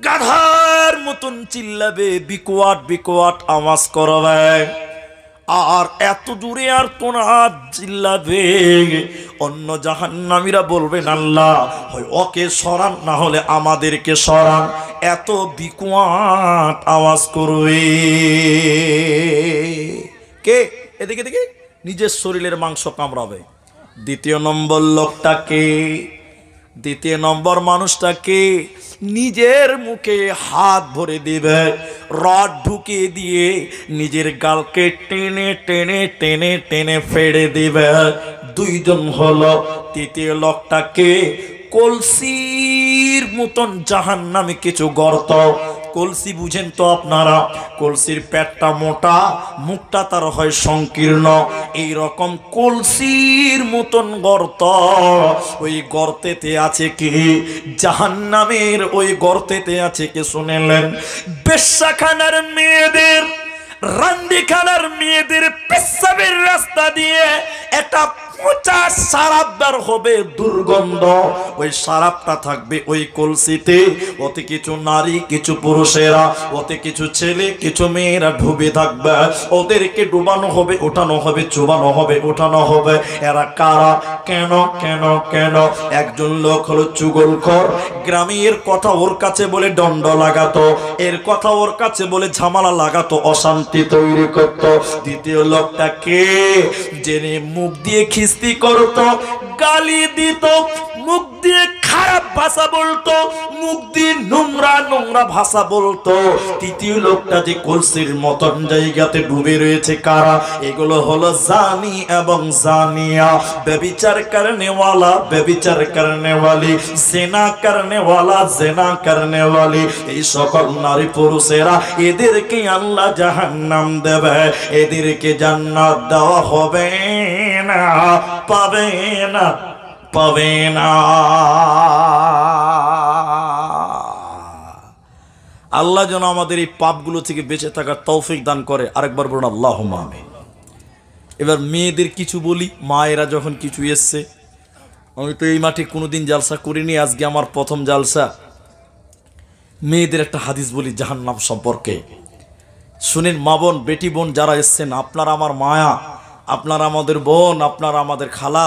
গাধার মতন চিল্লাবে, বিকোয়াট বিকোয়াট আওয়াজ করবে, আর এত জোরে আর তোনার চিল্লাবে। অন্য জাহান্নামীরা বলবেন আল্লাহ হয় ওকে সরান, না হলে আমাদেরকে সরান, এত বিকোয়াট আওয়াজ করবে। কে? এদিকে দেখে নিজের শরীরের মাংস কামড়াবে। দ্বিতীয় নম্বর লোকটাকে, দ্বিতীয় নম্বর মানুষটাকে নিজের মুখে হাত ভরে দিবে, রড ঢুকিয়ে দিয়ে নিজের গালকে টেনে টেনে টেনে টেনে ফেড়ে দিবে। দুইজন হলো। তৃতীয় লোকটাকে কলসির মতন জাহান্নামে কিছু গর্ত, কলসি বুঝেন তো আপনারা, কলসির পেটটা মোটা, মুখটা তার হয় সংকীর্ণ, এই রকম কলসির মতন গর্ত। ওই গর্তেতে আছে কি? জাহান্নামের ওই গর্তেতে আছে কি শুনেলেন? বেশ্যাখানার মেয়েদের, রান্দিখানার মেয়েদের পেশাবের রাস্তা দিয়ে একটা পচা সারাপ বের হবে, দুর্গন্ধ। ওই সারাপটা থাকবে ওই কলসিতে। ওতে কিছু নারী, কিছু পুরুষেরা, ওতে কিছু ছেলে, কিছু মেয়েরা ডুবে থাকবে। ওদেরকে ডুবানো হবে, ওঠানো হবে, চুবানো হবে, ওঠানো হবে। এরা কারা? কেন কেন কেন? একজন লোক হলো চুগলখোর। গ্রামের কথা ওর কাছে বলে দণ্ড লাগাতো, এর কথা ওর কাছে বলে ঝামেলা লাগাতো, অশান্তি তৈরি করতো। দ্বিতীয় লোকটা কে? জেনে মুখ দিয়ে খিস্তি করতো, গালি দিত, মুখ দিয়ে খারাপ ভাষা বলতো, মুখ দিয়ে নোংরা নোংরা ভাষা বলতো। তৃতীয় লোকটা যে কলসির মতন জায়গাতে ডুবে রয়েছে কারা? এগুলো হলো জানি এবং জানিয়া, ব্যভিচার করনে ওয়ালা ব্যভিচার করনে ওয়ালি, জেনা করনে ওয়ালা জেনা করনে ওয়ালি। এই সকল নারী পুরুষেরা, এদেরকে আল্লাহ জাহান্নাম দেবে, এদেরকে জান্নাত দেওয়া হবে না, পাবে না, পাবে না। আল্লাহ যেন আমাদের এই পাপগুলো থেকে বেঁচে থাকার তৌফিক দান করে। আরেকবার বলুন আল্লাহুম্মা আমিন। এবার মেয়েদের কিছু বলি, মায়েরা যখন কিছু এসছে, আমি তো এই মাঠে কোনোদিন জালসা করিনি, আজকে আমার প্রথম জালসা। মেয়েদের একটা হাদিস বলি জাহান্নাম সম্পর্কে, শুনেন। মা বোন, বেটি বোন যারা এসছেন, আপনারা আমার মায়া, আপনারা আমাদের বোন, আপনারা আমাদের খালা,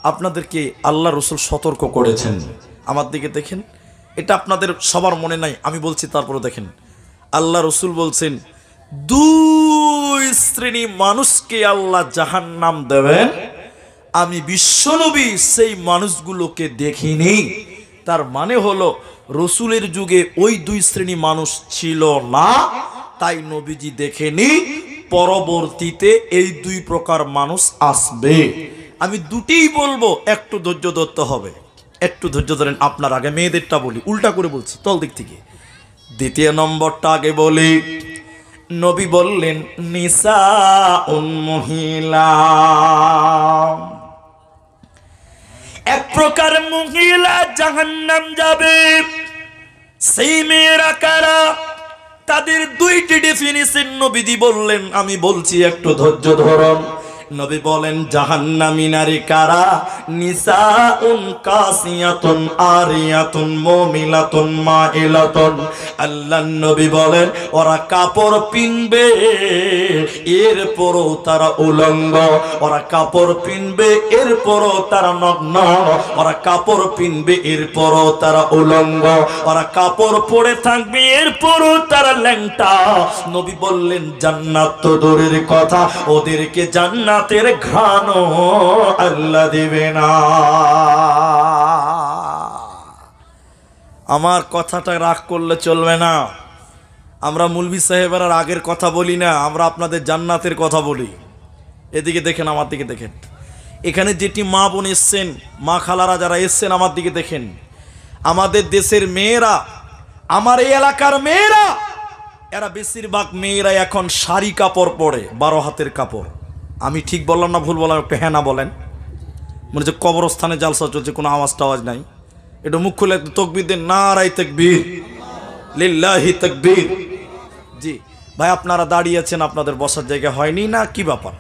আপনাদেরকে আল্লাহ রসুল সতর্ক করেছেন। আমার দিকে দেখেন, এটা আপনাদের সবার মনে নাই, আমি বলছি তারপরে দেখেন। আল্লাহ রসুল বলছেন, দুই শ্রেণী মানুষকে আল্লাহ জাহান্নাম দেবেন, আমি বিশ্বনবী সেই মানুষগুলোকে দেখিনি। তার মানে হলো রসুলের যুগে ওই দুই শ্রেণী মানুষ ছিল না, তাই নবীজি দেখেনি। পরবর্তীতে এই দুই প্রকার মানুষ আসবে। আমি দুটিই বলবো, একটু ধৈর্য ধরতে হবে, একটু ধৈর্য ধরেন। আপনার আগে মেয়েদেরটা বলি, উল্টা করে বলছি তল দিক থেকে। দ্বিতীয় নম্বরটা আগে বলি। নবী বললেন নিসাউন, মহিলা, এক প্রকার মহিলা জাহান্নাম যাবে। সেই মেয়েরা কারা? তাদের দুইটি ডেফিনিশন নবীজি বললেন, আমি বলছি একটু ধৈর্য ধরুন। নবী বলেন জাহান্নামী নারী কারা? নিসাউন কাসিয়াতুন আরিয়াতুন মুমিলাতুন মাইলাতুন। আল্লাহর নবী বলেন ওরা কাপড় পিনবে, এরপরও তারা উলঙ্গ। ওরা কাপড় পিনবে, এরপরও তারা নগ্ন। ওরা কাপড় পিনবে, এরপরও তারা উলঙ্গ। ওরা কাপড় পরে থাকবে, এরপরও তারা ল্যাংটা। নবী বললেন জান্নাত তো দূরের কথা, ওদেরকে জান্নাতের ঘ্রাণও আল্লাহ দেবে না। আমার কথাটা রাগ করলে চলবে না। আমরা মুলবি সাহেবের আর আগের কথা বলি না, আমরা আপনাদের জান্নাতের কথা বলি। এদিকে দেখেন, আমার দিকে দেখেন। এখানে যেটি মা বোন এসছেন, মা খালারা যারা এসছেন, আমার দিকে দেখেন। আমাদের দেশের মেয়েরা, আমার এই এলাকার মেয়েরা, এরা বেশিরভাগ মেয়েরা এখন শাড়ি কাপড় পরে, 12 হাতের কাপড়। আমি ঠিক বললাম না ভুল বললাম? একটু হ্যাঁ না বলেন। মনে হচ্ছে কবরস্থানে জালসা চলছে, কোনো আওয়াজ টাওয়াজ নাই। একটু মুখ খুলে একটু তাকবীর দেন, নারায়ে তাকবীর, লিল্লাহি তাকবীর। জি ভাই, আপনারা দাঁড়িয়ে আছেন, আপনাদের বসার জায়গা হয়নি না কি ব্যাপার?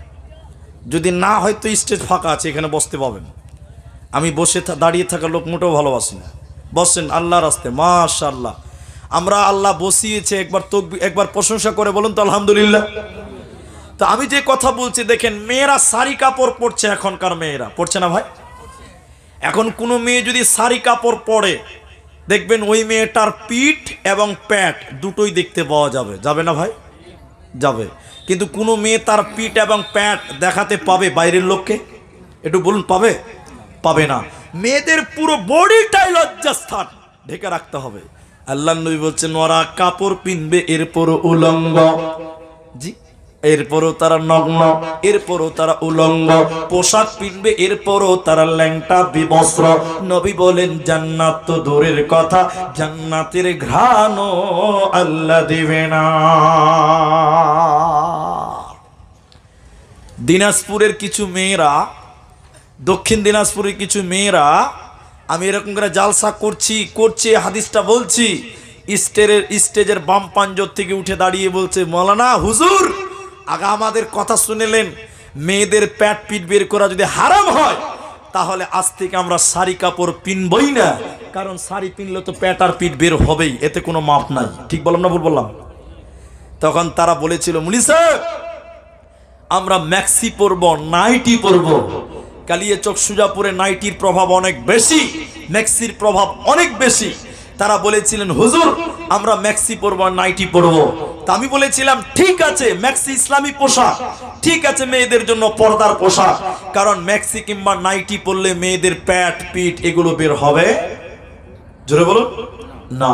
যদি না হয় তো স্টেজ ফাঁকা আছে, এখানে বসতে পাবেন। আমি বসে দাঁড়িয়ে থাকা লোক মোটেও ভালোবাসি না। বসেন আল্লাহর রাস্তে, মাশাআল্লাহ। আমরা আল্লাহ বসিয়েছে, একবার তাকবীর, একবার প্রশংসা করে বলুন তো আলহামদুলিল্লাহ। তো আমি যে কথা বলছি দেখেন, মেয়েরা শাড়ি কাপড় পরছে, এখনকার মেয়েরা পরছে না ভাই? এখন কোনো মেয়ে যদি শাড়ি কাপড় পরে, দেখবেন ওই মেয়েটার পিঠ এবং প্যাট দুটোই দেখতে পাওয়া যাবে, যাবে না ভাই? যাবে। কিন্তু কোনো মেয়ে তার পিঠ এবং প্যাট দেখাতে পাবে বাইরের লোককে? একটু বলুন, পাবে? পাবে না। মেয়েদের পুরো বডিটাই লজ্জাস্থান, ঢেকে রাখতে হবে। আল্লাহর নবী বলছেন ওরা কাপড় পিনবে, এরপর উলঙ্গ। জি, এরপরও তারা নগ্ন, এরপরও তারা উলঙ্গ। পোশাক পিনবে, এরপরও তারা ল্যাংটা বিবস্ত্র। নবী বলেন জান্নাত তো দূরের কথা, জান্নাতের ঘ্রাণও আল্লাহ দিবে না। দিনাজপুরের কিছু মেয়েরা, দক্ষিণ দিনাজপুরের কিছু মেয়েরা, আমি এরকম করে জালসা করছি হাদিসটা বলছি, স্টেজের বাম পাঞ্জর থেকে উঠে দাঁড়িয়ে বলছে, মৌলানা হুজুর আগা আমাদের কথা শুনেলেন, মেয়েদের প্যাট পিঠ বের করা যদি হারাম হয়, তাহলে আজ থেকে আমরা শাড়ি কাপড় পিনবই না, কারণ শাড়ি পিনলে তো প্যাট আর পিঠ বের হবেই, এতে কোনো মাপ নাই। ঠিক বললাম না ভুল বললাম? তখন তারা বলেছিল, মুলি সাহেব আমরা ম্যাক্সি পরবো, নাইটি পরবো। কালিয়াচক সুজাপুরে নাইটির প্রভাব অনেক বেশি, ম্যাক্সির প্রভাব অনেক বেশি। তারা বলেছিলেন হুজুর আমরা ম্যাক্সি পরবো, নাইটি পরবো। তা আমি বলেছিলাম ঠিক আছে ম্যাক্সি ইসলামী পোশাক, ঠিক আছে মেয়েদের জন্য পর্দার পোশাক, কারণ ম্যাক্সি কিংবা নাইটি পরলে মেয়েদের প্যাট পিঠ এগুলো বের হবে, জোরে বলুন না।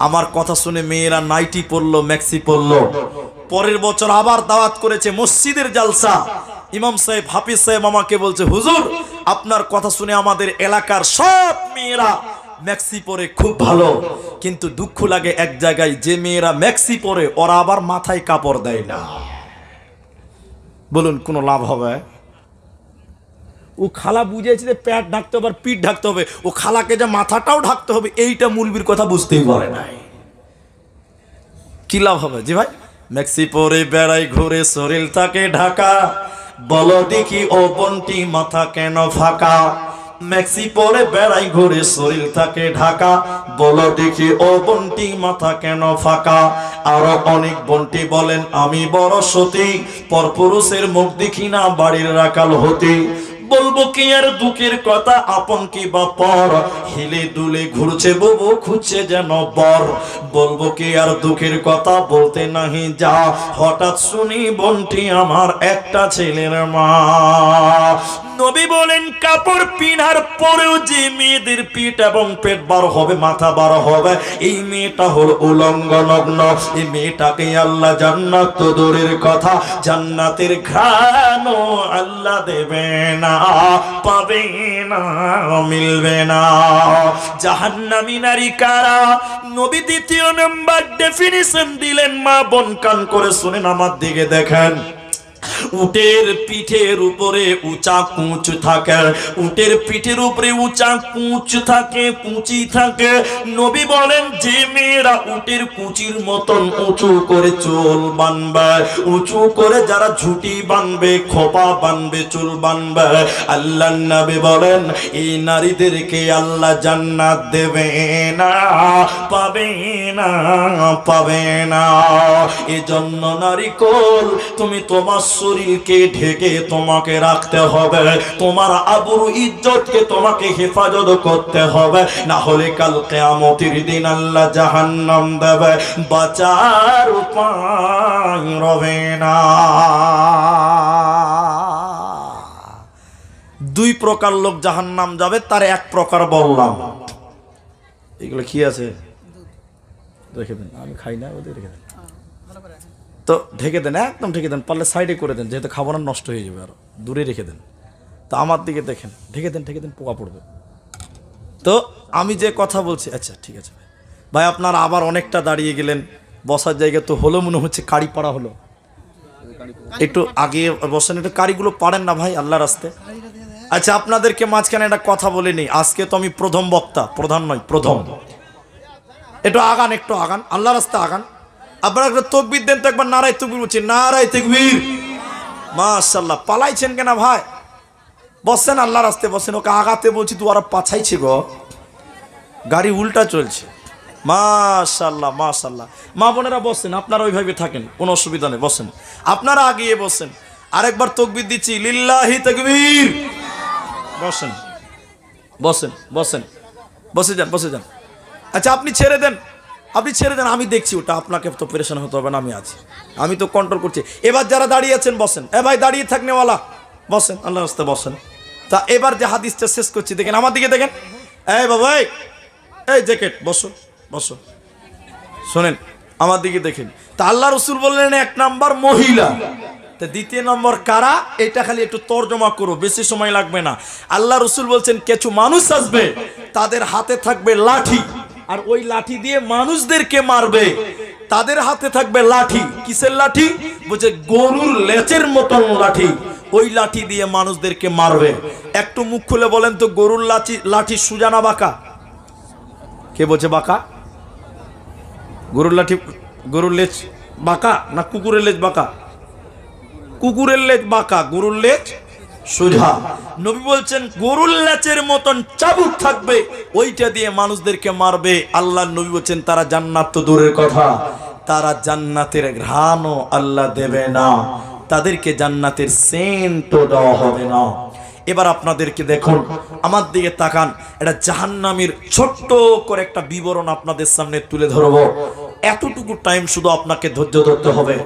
আমার কথা শুনে মেয়েরা নাইটি পরলো, ম্যাক্সি পরলো। পরের বছর আবার দাওয়াত করেছে মসজিদের জালসা। ইমাম সাহেব হাফিজ সাহেব আমাকে বলছে, হুজুর আপনার কথা শুনে আমাদের এলাকার সব মেয়েরা ম্যাক্সি পরে খুব ভালো, কিন্তু দুঃখ লাগে এক জায়গায়, যে মেয়েরা ম্যাক্সি পরে ওরা আবার মাথায় কাপড় দেয় না। বলুন কোনো লাভ হবে? ও খালা বুঝেছে যে প্যাট ঢাকতে হবে আর পিঠ ঢাকতে হবে, ও খালাকে যে মাথাটাও ঢাকতে হবে এইটা মূলবির কথা বুঝতেই পারে নাই। কি লাভ হবে? জি ভাই, ম্যাক্সি পরে বেড়াই ঘুরে শরীর থাকে ঢাকা, বলো দেখি ও বন্টি মাথা কেন ফাঁকা। ম্যাক্সি পরে বেড়াই ঘুরে শরীর থাকে ঢাকা, বলো দেখি ও বন্টি মাথা কেন ফাঁকা। আরো অনেক বন্টি বলেন আমি বড় সতী, পরপুরুষের মুখ দেখি না বাড়ির রাখাল হতে। বলবো কি আর দুঃখের কথা, আপন কি বা পর, হিলে দুলে ঘুরছে বুবু খুঁজছে যেন বর। বলবো কি আর দুঃখের কথা, বলতে নাহি যা, হঠাৎ শুনি বন্টি আমার একটা ছেলের মা। নবী বলেন কাপড় পিনার পরেও যে মেয়েদের পিঠ এবং পেট বার হবে, মাথা বার হবে, এই মেয়েটা হল উলঙ্গ নগ্ন। এই মেয়েটাকে আল্লাহ জান্নাত তো দূরের কথা, জান্নাতের ঘ্রাণও আল্লাহ দেবে না, পাবে না, মিলবে না। জাহান্নামী নারী কারা? নবী দ্বিতীয় নাম্বার ডেফিনিশন দিলেন। মা বোন কান করে শুনেন, আমার দিকে দেখেন। উটের পিঠের উপরে উঁচা কুঁচ থাকে, উটের পিঠের উপরে উঁচা কুঁচ থাকে, কুঁচি থাকে। নবী বলেন যে মেয়েরা উটের কুঁচির মতন উঁচু করে চুল বানবে, উঁচু করে যারা ঝুটি বানবে, খোপা বানবে, চুল বানবে, আল্লাহ নবী বলেন এই নারীদেরকে আল্লাহ জান্নাত দেবে না, পাবে না, পাবে না। এজন্য নারী কোল, তুমি তোমার শরীরকে ঢেকে তোমাকে রাখতে হবে, তোমার আবরু ইজ্জতকে তোমাকে হেফাজত করতে হবে, না হলে কাল কিয়ামতের দিন আল্লাহ জাহান্নাম দেবে, বাঁচার উপায় রবে না। দুই প্রকার লোক জাহান্নাম যাবে, তার এক প্রকার বললাম। এগুলো কি আছে রেখে দেন, আমি খাই না, ওদের রেখে দেন। তো ঢেকে দেন, একদম ঢেকে দেন, পারলে সাইডে করে দেন, যেহেতু খাবার নষ্ট হয়ে যাবে, আরো দূরে রেখে দেন। তো আমার দিকে দেখেন, ঢেকে দেন, ঢেকে দেন, পোকা পড়বে। তো আমি যে কথা বলছি, আচ্ছা ঠিক আছে ভাই, ভাই আপনার আবার অনেকটা দাঁড়িয়ে গেলেন, বসার জায়গা তো হলো, মনে হচ্ছে কারি পাড়া হলো, একটু আগে বসেন, একটু কারিগুলো পারেন না ভাই আল্লাহ রাস্তে। আচ্ছা আপনাদেরকে মাঝখানে একটা কথা বলে নিই, আজকে তো আমি প্রথম বক্তা, প্রধান নয় প্রথম। একটু আগান, একটু আগান, আল্লাহ রাস্তে আগান। আপনারা একটা তকবীর দেন তো একবার, নারায়ে তাকবীর বলছি, নারায়ে তাকবীর। মাশাআল্লাহ, পালাইছেন কেন ভাই? বসেন আল্লাহ রাস্তে বসেন, ওকে আগাতে বলছি তুই আর পাছাইছে গো, গাড়ি উল্টা চলছে। মাশাআল্লাহ মাশাআল্লাহ, মা বোনেরা বসেন, আপনারা ওইভাবে থাকেন, কোনো অসুবিধা নেই, বসেন, আপনারা আগিয়ে বসেন। আরেকবার তকবীর দিচ্ছি, লিল্লাহি তাকবীর। বসেন বসেন বসেন, বসে যান, বসে যান। আচ্ছা আপনি ছেড়ে দেন, আপনি ছেড়ে দেন, আমি দেখছি ওটা, আপনাকে তো পেরেশান হতে হবে না, আমি আছি, আমি তো কন্ট্রোল করছি। এবার যারা দাঁড়িয়ে আছেন বসেন, এ ভাই দাঁড়িয়ে থাকনেওয়ালা বসেন, আল্লাহ রাস্তে বসেন। তা এবার যে হাদিসটা শেষ করছি, দেখেন আমার দিকে দেখেন, এই বাবা এই জ্যাকেট, বসো বসো, শোনেন আমার দিকে দেখেন। তা আল্লাহ রসুল বললেন এক নাম্বার মহিলা, তা দ্বিতীয় নম্বর কারা, এটা খালি একটু তর্জমা করো, বেশি সময় লাগবে না। আল্লাহ রসুল বলছেন কিছু মানুষ আসবে, তাদের হাতে থাকবে লাঠি, আর ওই লাঠি দিয়ে মানুষদেরকে মারবে। তাদের হাতে থাকবে লাঠি, কিসের লাঠি? বলছে গরুর লেজের মতন লাঠি, ওই লাঠি দিয়ে মানুষদেরকে মারবে। একটু মুখ খুলে বলেন তো, গরুর লাঠি সোজা না বাঁকা? কে বলছে বাঁকা? গরুর লাঠি, গরুর লেজ বাঁকা না কুকুরের লেজ বাঁকা? কুকুরের লেজ বাঁকা, গরুর লেজ সোজা। নবী বলছেন গরুর লেজের মতন চাবুক থাকবে, ওইটা দিয়ে মানুষদেরকে মারবে। আল্লাহ নবী বলছেন তারা জান্নাত তো দূরের কথা, তারা জান্নাতের ঘ্রাণও আল্লাহ দেবে না, তাদেরকে জান্নাতের সেন্টও দেওয়া হবে না। এবার আপনাদেরকে দেখুন, আমার দিকে তাকান, এটা জাহান্নামের ছোট্ট করে একটা বিবরণ আপনাদের সামনে তুলে ধরবো। এতটুকু টাইম শুধু আপনাকে ধৈর্য ধরতে হবে।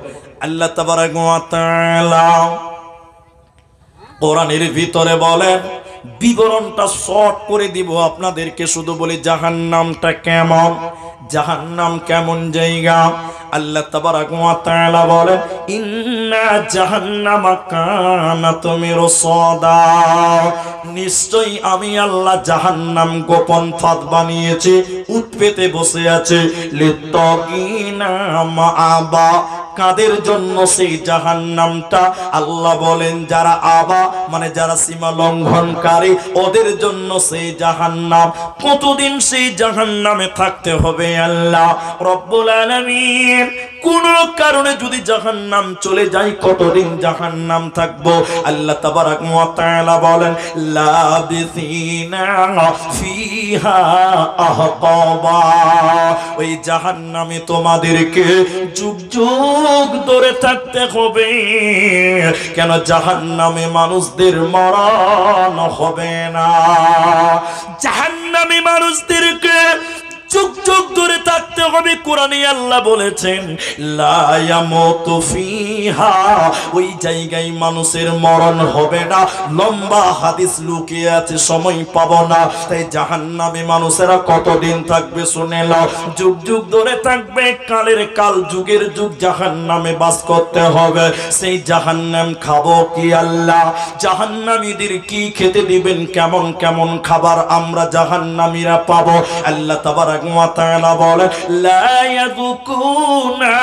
আল্লাহ তাবারক ওয়া তাআলা কোরআনের ভিতরে বলেন, বিবরণটা শর্ট করে দিব আপনাদেরকে, শুধু বলি জাহান্নামটা কেমন, জাহান্নাম কেমন জায়গা। আল্লাহ তাবারক ওয়া তাআলা বলেন, ইন্না জাহান্নামা কানাত মিরসাদা, নিশ্চয়ই আমি আল্লাহ জাহান্নাম গোপন ফাঁদ বানিয়েছি, উৎপেতে বসে আছে। লিত্তাগিনা মাআবা, কাদের জন্য সেই জাহান্নামটা? আল্লাহ বলেন যারা আবা মানে যারা সীমা লঙ্ঘনকারী, ওদের জন্য সেই জাহান্নাম। কতদিন সেই জাহান্নামে থাকতে হবে? আল্লাহ রব্বুল আলামিন কোন কারণে যদি জাহান্নাম চলে যায়, কতদিন জাহান্নাম থাকবো? আল্লাহ তাবারক ওয়া তাআলা বলেন, লাবিসিনা ফিহা আহকাবা, ওই জাহান্নামে তোমাদেরকে যুগ যুগ ধরে থাকতে হবে। কেন? জাহান্নামে মানুষদের মরণ হবে না, জাহান্নামে মানুষদেরকে যুগ যুগ ধরে থাকতে হবে। কোরআনে আল্লাহ বলেছেন, লা ইয়ামুতু ফিহা, ওই জায়গায় মানুষের মরণ হবে না। লম্বা হাদিস লুকিয়ে আছে, সময় পাবো না। তাই জাহান্নামে মানুষেরা কতদিন থাকবে শুনে নাও, যুগ যুগ ধরে থাকবে। কালের কাল, যুগের যুগ জাহান্নামে বাস করতে হবে। সেই জাহান্নাম খাবো কি আল্লাহ? জাহান্নামীদের কি খেতে দিবেন? কেমন কেমন খাবার আমরা জাহান্নামীরা পাবো? আল্লাহ তাবারক ওয়া তাআলা বলেন, লা ইয়াযুকুনা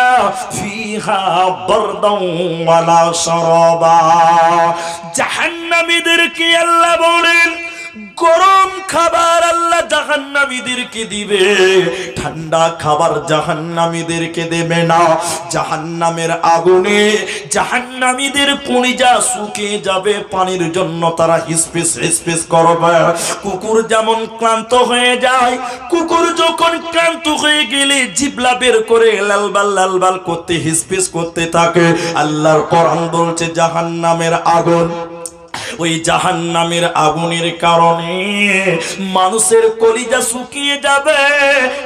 ফিহা বারদান ওয়ালা শারাবা, জাহান্নামীদেরকে আল্লাহ বলেন গরম খাবার আল্লাহ জাহান্নামীদেরকে দিবে, ঠান্ডা খাবার জাহান্নামীদেরকে দেবে না। জাহান্নামের আগুনে জাহান্নামীদের কলিজা শুকিয়ে যাবে, পানির জন্য তারা হিসপিস হিসপিস করবে। কুকুর যেমন ক্লান্ত হয়ে যায়, কুকুর যখন ক্লান্ত হয়ে গেলে জিহ্বা বের করে লালবাল লালবাল করতে হিসপিস করতে থাকে। আল্লাহর কোরআন বলছে জাহান্নামের আগুন, ওই জাহান্নামের আগুনের কারণে মানুষের কলিজা শুকিয়ে যাবে।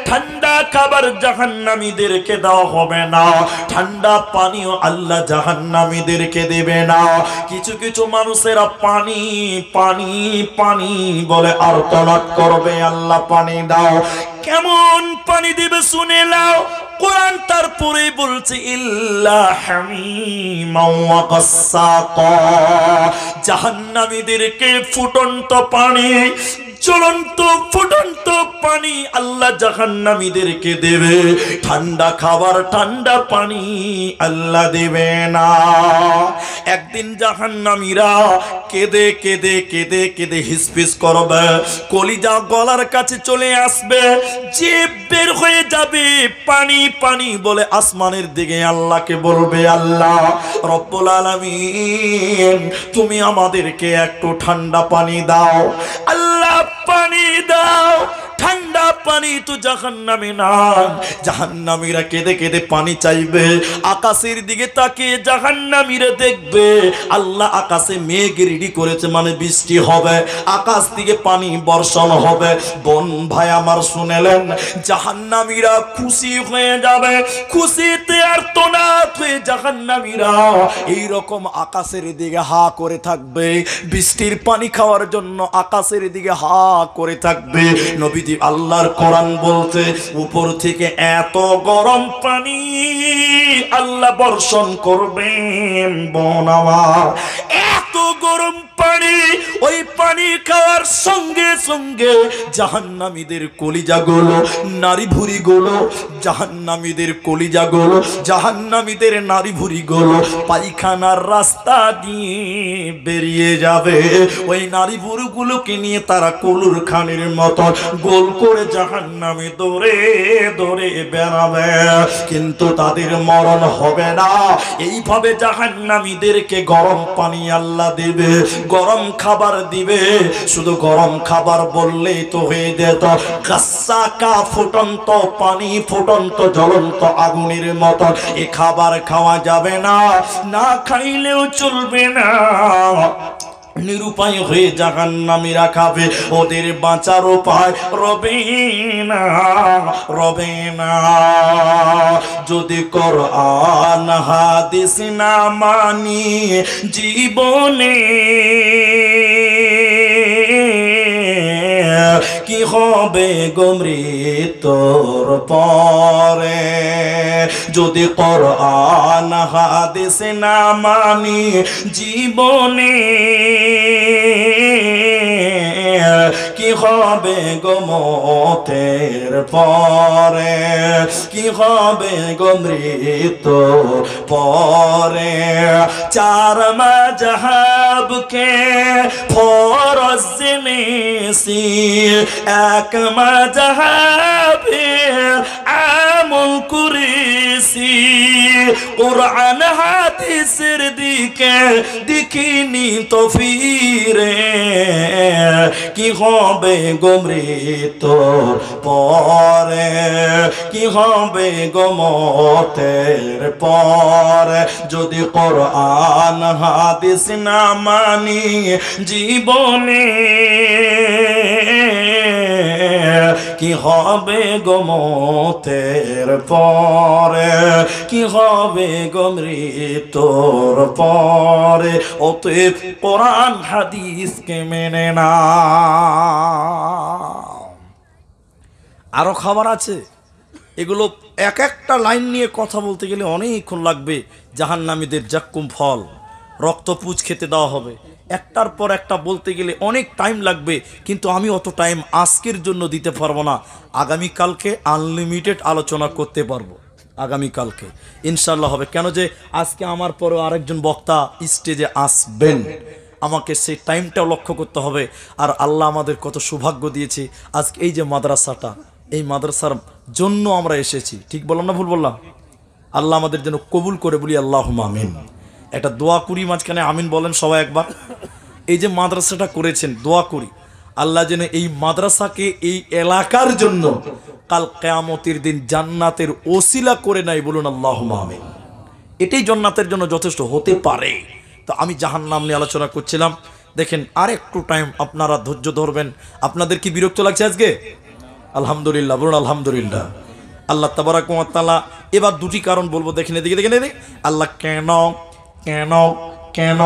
ঠান্ডা খাবার জাহান্নামীদেরকে দেওয়া হবে না, ঠান্ডা পানিও আল্লাহ জাহান্নামীদেরকে দেবে না। কিছু কিছু মানুষেরা পানি পানি পানি বলে আর্তনাদ করবে, আল্লাহ পানি দাও। কেমন পানি দিবে শুনে নাও। কোরআন তারপরে বলছে, ইল্লা হামিমান ওয়া গাসসাকা, জাহান্নামীদেরকে ফুটন্ত পানি, জ্বলন্ত ফুটন্ত পানি আল্লাহ জাহান্নামীদেরকে দেবে। ঠান্ডা খাবার ঠান্ডা পানি আল্লাহ দেবে না। একদিন জাহান্নামীরা কেঁদে কেঁদে কেঁদে কেঁদে হিসপিস করবে, কলিজা গলার কাছে চলে আসবে, জিভ বের হয়ে যাবে, পানি পানি বলে আসমানের দিকে আল্লাহকে বলবে, আল্লাহ রব্বুল আলামিন তুমি আমাদেরকে একটু ঠান্ডা পানি দাও। আল্লাহ পানি দাও। ঠান্ডা পানি তো জাহান্নামে না। জাহান্নামীরা কেঁদে কেঁদে পানি চাইবে, আকাশের দিকে তাকিয়ে জাহান্নামীরা দেখবে আল্লাহ আকাশে মেঘ রেডি করেছে, মানে বৃষ্টি হবে, আকাশ থেকে পানি বর্ষণ হবে। বোন ভাই আমার শুনেলেন, জাহান্নামীরা খুশি হয়ে যাবে, খুশিতে আর তোনাত হয়ে জাহান্নামীরা এইরকম আকাশের দিকে হা করে থাকবে, বৃষ্টির পানি খাওয়ার জন্য আকাশের দিকে হা করে থাকবে। নবী আল্লাহর কোরআন বলতে, উপর থেকে এত গরম পানি আল্লাহ বর্ষণ করবেন। বোন আমার, এত গরম পানি, ওই পানি খাওয়ার সঙ্গে সঙ্গে জাহান্নামীদের কলিজাগুলো, নারী ভুঁড়িগুলো, জাহান্নামীদের কলিজাগুলো, জাহান্নামীদের নারী ভুঁড়িগুলো পায়খানার রাস্তা দিয়ে বেরিয়ে যাবে। ওই নারী ভুঁড়িগুলোকে নিয়ে তারা কলুর খানির মতো গোল করে জাহান্নামে দৌড়ে দৌড়ে বেড়াবে, কিন্তু তাদের মরণ হবে না। এইভাবে জাহান্নামীদেরকে গরম পানি আল্লাহ দেবে, গরম খাবার দিবে। শুধু গরম খাবার বললেই তো হয়ে যেত, গাসসাকা ফুটন্ত পানি, ফুটন্ত জ্বলন্ত আগুনের মতো। এ খাবার খাওয়া যাবে না, না খাইলেও চলবে না। নিরুপায় হয়ে জাহান্নামীরা খাবে, ওদের বাঁচার উপায় রবে না, রবে না। যদি কোরআন হাদিস না মানি জীবনে, কি হবে গো মৃত্যুর পরে? যদি কোরআন হাদিস না মানি জীবনে, কি হবে গো মতের পরে? কি হবে গো মৃত্যুর পরে? চার মাযহাবকে ফরজ জেনেছি, এক মাযহাবে আমল করেছি, কোরআন হাদিসের দিকে দেখিনি তো ফিরে, কি হবে গো মৃত্যুর পরে? কি হবে গো মতের পরে? যদি কোরআন হাদিস না মানি জীবনে, কি হবে গো মতের পরে? কি হবে গো মৃত্যুর পরে? অতএব কোরআন হাদিসকে মেনে না। আরো খাবার আছে, এগুলো এক একটা লাইন নিয়ে কথা বলতে গেলে অনেকক্ষণ লাগবে। জাহান্নামীদের জাক্কুম ফল, রক্তপুঁজ খেতে দেওয়া হবে, একটার পর একটা বলতে গেলে অনেক টাইম লাগবে, কিন্তু আমি অত টাইম আজকের জন্য দিতে পারবো না। আগামীকালকে আনলিমিটেড আলোচনা করতে পারবো, আগামীকালকে ইনশাল্লাহ হবে। কেন যে আজকে আমার পরেও আরেকজন বক্তা স্টেজে আসবেন, আমাকে সেই টাইমটাও লক্ষ্য করতে হবে। আর আল্লাহ আমাদের কত সৌভাগ্য দিয়েছে, আজকে এই যে মাদ্রাসাটা, এই মাদ্রাসার জন্য আমরা এসেছি। ঠিক বললাম না ভুল বললাম? আল্লাহ আমাদের যেন কবুল করে, বলি আল্লাহুম্মা আমিন। একটা দোয়া করি মাঝখানে, আমিন বলেন সবাই একবার। এই যে মাদ্রাসাটা করেছেন, দোয়া করি আল্লাহ যেন এই মাদ্রাসাকে এই এলাকার জন্য কাল কিয়ামতের দিন জান্নাতের ওসিলা করে নাই, বলুন আল্লাহুম্মা আমিন। এটাই জান্নাতের জন্য যথেষ্ট হতে পারে। তো আমি জাহান্নাম নিয়ে আলোচনা করছিলাম, দেখেন আর একটু টাইম আপনারা ধৈর্য ধরবেন। আপনাদের কি বিরক্ত লাগছে আজকে? আলহামদুলিল্লাহ বলুন আলহামদুলিল্লাহ। আল্লাহ তাবারাক ওয়া তাআলা এবার দুটি কারণ বলবো, দেখেন এদিকে, দেখেন এদিকে। আল্লাহ কেন কেন কেন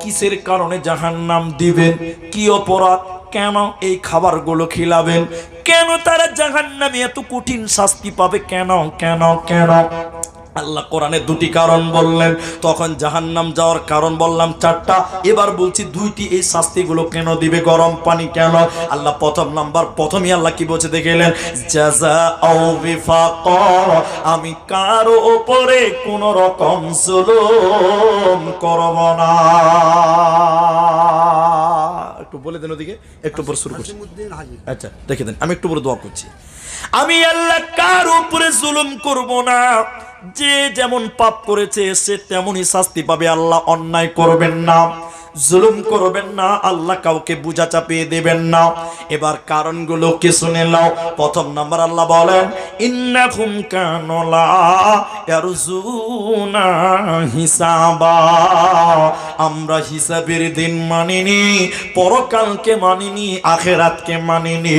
কিসের কারণে জাহান্নাম দিবেন, কি অপরাধ, কেন এই খাবারগুলো খিলাবেন, কেন তারা জাহান্নামে এত কঠিন শাস্তি পাবে, কেন কেন কেন? আল্লাহ কোরআনে দুটি কারণ বললেন, তখন জাহান্নাম যাওয়ার কারণ বললাম চারটা, এবার বলছি দুইটি, এই শাস্তিগুলো কেন দিবে, গরম পানি কেন? আল্লাহ প্রথম নাম্বার, প্রথমে আল্লাহ কি বলছে দেখলেন, জাযাউ বিফাকা, আমি কারো উপরে কোন রকম জুলুম করব না। একটু বলে দেন ওদিকে, একটু পর শুরু করছি। আচ্ছা দেখে দেন, আমি একটু পরে দোয়া করছি। আমি আল্লাহ কার উপরে জুলুম করব না, যে যেমন পাপ করেছে সে তেমনই শাস্তি পাবে। আল্লাহ অন্যায় করবেন না, জুলুম করবেন না, আল্লাহ কাউকে বোঝা চাপিয়ে দেবেন না। এবার কারণগুলো কি শুনে নাও। প্রথম নাম্বার আল্লাহ বলেন, ইন্নাকুম কানু লা ইয়ারজুনা হিসাবা, আমরা হিসাবের দিন মানিনি, পরকালকে মানিনি, আখিরাতকে মানিনি,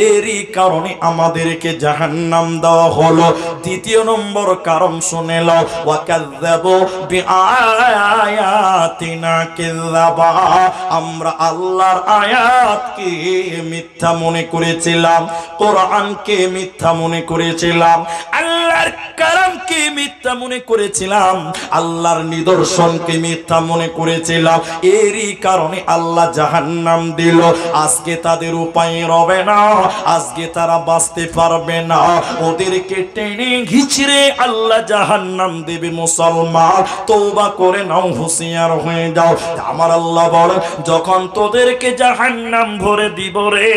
এরই কারণে আমাদেরকে জাহান্নাম দেওয়া হলো। দ্বিতীয় নম্বর কারণ শুনে নাও, ওয়া কাযযাবু বিআয়াতিনা কিযাবা, আমরা আল্লাহর আয়াতকে মিথ্যা মনে করেছিলাম, কোরআনকে মিথ্যা মনে করেছিলাম, আল্লাহর কালামকে মিথ্যা মনে করেছিলাম, আল্লাহর নিদর্শনকে মিথ্যা মনে করেছিলাম, এরই কারণে আল্লাহ জাহান্নাম দিল। আজকে তাদের উপায় রবে না, আজকে তারা বাঁচতে পারবে না, ওদেরকে টেনে ঘিচড়ে আল্লাহ জাহান্নাম দেবে। মুসলমান তওবা করে নাও, হুঁশিয়ার হয়ে যাও। আমার আল্লাহ বলেন, যখন তোদেরকে জাহান্নাম ভরে দিব রে,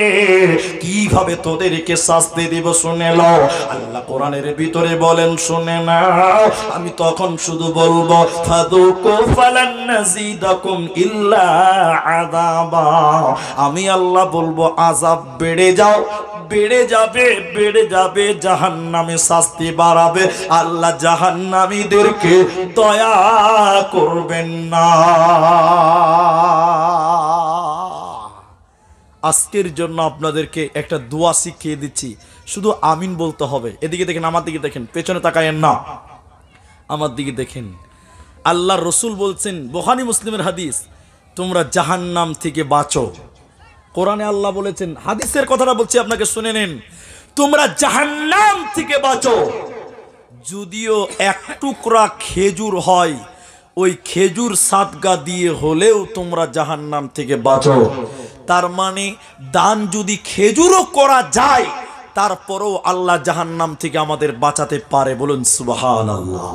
কিভাবে তোদেরকে শাস্তি দিব শুনে নাও। আল্লাহ কোরআনের ভিতরে বলেন, শুনে নাও, আমি তখন শুধু বলবো, ফাদুকু ফালান নাজিদাকুম ইল্লা আযাবা, আমি আল্লাহ বলবো আযাব বেড়ে যাও, বেড়ে যাবে, বেড়ে যাবে, জাহান্নামে শাস্তি বাড়াবে, আল্লাহ জাহান্নামীদেরকে দয়া করবেন না। আজকের জন্য আপনাদেরকে একটা দোয়া শিখিয়ে দিচ্ছি, শুধু আমিন বলতে হবে। এদিকে দেখেন, আমার দিকে দেখেন, পেছনে তাকায়েন না, আমার দিকে দেখেন। আল্লাহ রসুল বলছেন, বুখারী মুসলিমের হাদিস, তোমরা জাহান্নাম থেকে বাঁচো। কোরআনে আল্লাহ বলেছেন, হাদিসের কথাটা বলছি আপনাকে শুনে নেন, তোমরা জাহান্নাম থেকে বাঁচো। যদিও এক টুকরা খেজুর হয়, ওই খেজুর সাদগা দিয়ে হলেও তোমরা জাহান্নাম থেকে বাঁচো। তার মানে দান যদি খেজুরও করা যায়, তারপরেও আল্লাহ জাহান্নাম থেকে আমাদের বাঁচাতে পারে। বলুন সুবহানাল্লাহ।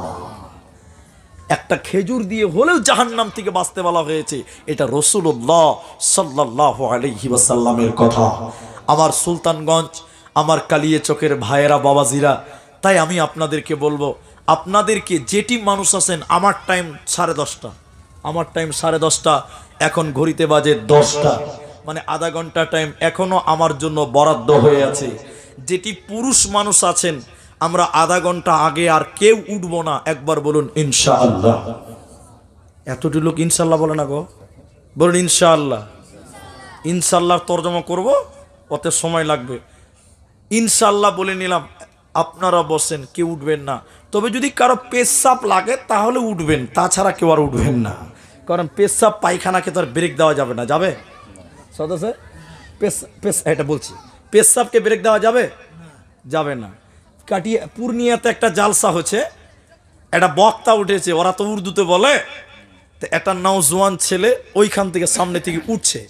একটা খেজুর দিয়ে হলেও জাহান্নাম থেকে বাঁচতে বলা হয়েছে, এটা রাসূলুল্লাহ সাল্লাল্লাহু আলাইহি ওয়াসাল্লামের কথা। আমার সুলতানগঞ্জ, আমার কালিয়ে চকের ভাইয়েরা, বাবাজিরা, তাই আমি আপনাদেরকে বলবো, আপনাদেরকে যেটি মানুষ আছেন, আমার টাইম 10:30, আমার টাইম 10:30, এখন ঘড়িতে বাজে 10টা, মানে আধা ঘন্টা টাইম এখনো আমার জন্য বরাদ্দ হয়ে আছে। যেটি পুরুষ মানুষ আছেন, আমরা আধা ঘন্টা আগে আর কেউ উঠবো না, একবার বলুন ইনশাআল্লাহ। এতটি লোক ইনশাআল্লাহ বলে না গো, বলুন ইনশাআল্লাহ। ইনশাআল্লাহ তর্জমা করব, ওতে সময় লাগবে। ইনশাআল্লাহ বলে নিলাম, আপনারা বসেন, কেউ উঠবেন না। তবে যদি কারো পেশাব লাগে তাহলে উঠবেন, তাছাড়া কেউ আর উঠবেন না। কারণ পেশাব পায়খানাকে তো আর ব্রেক দেওয়া যাবে না, যাবে সদস্য? এটা বলছি, পেশাবকে ব্রেক দেওয়া যাবে? যাবে না। কাটিয়ে পূর্ণিয়াতে একটা জালসা হচ্ছে, একটা বক্তা উঠেছে, ওরা তো উর্দুতে বলে, তো একটা নওজোয়ান ছেলে ওইখান থেকে সামনে থেকে উঠছে,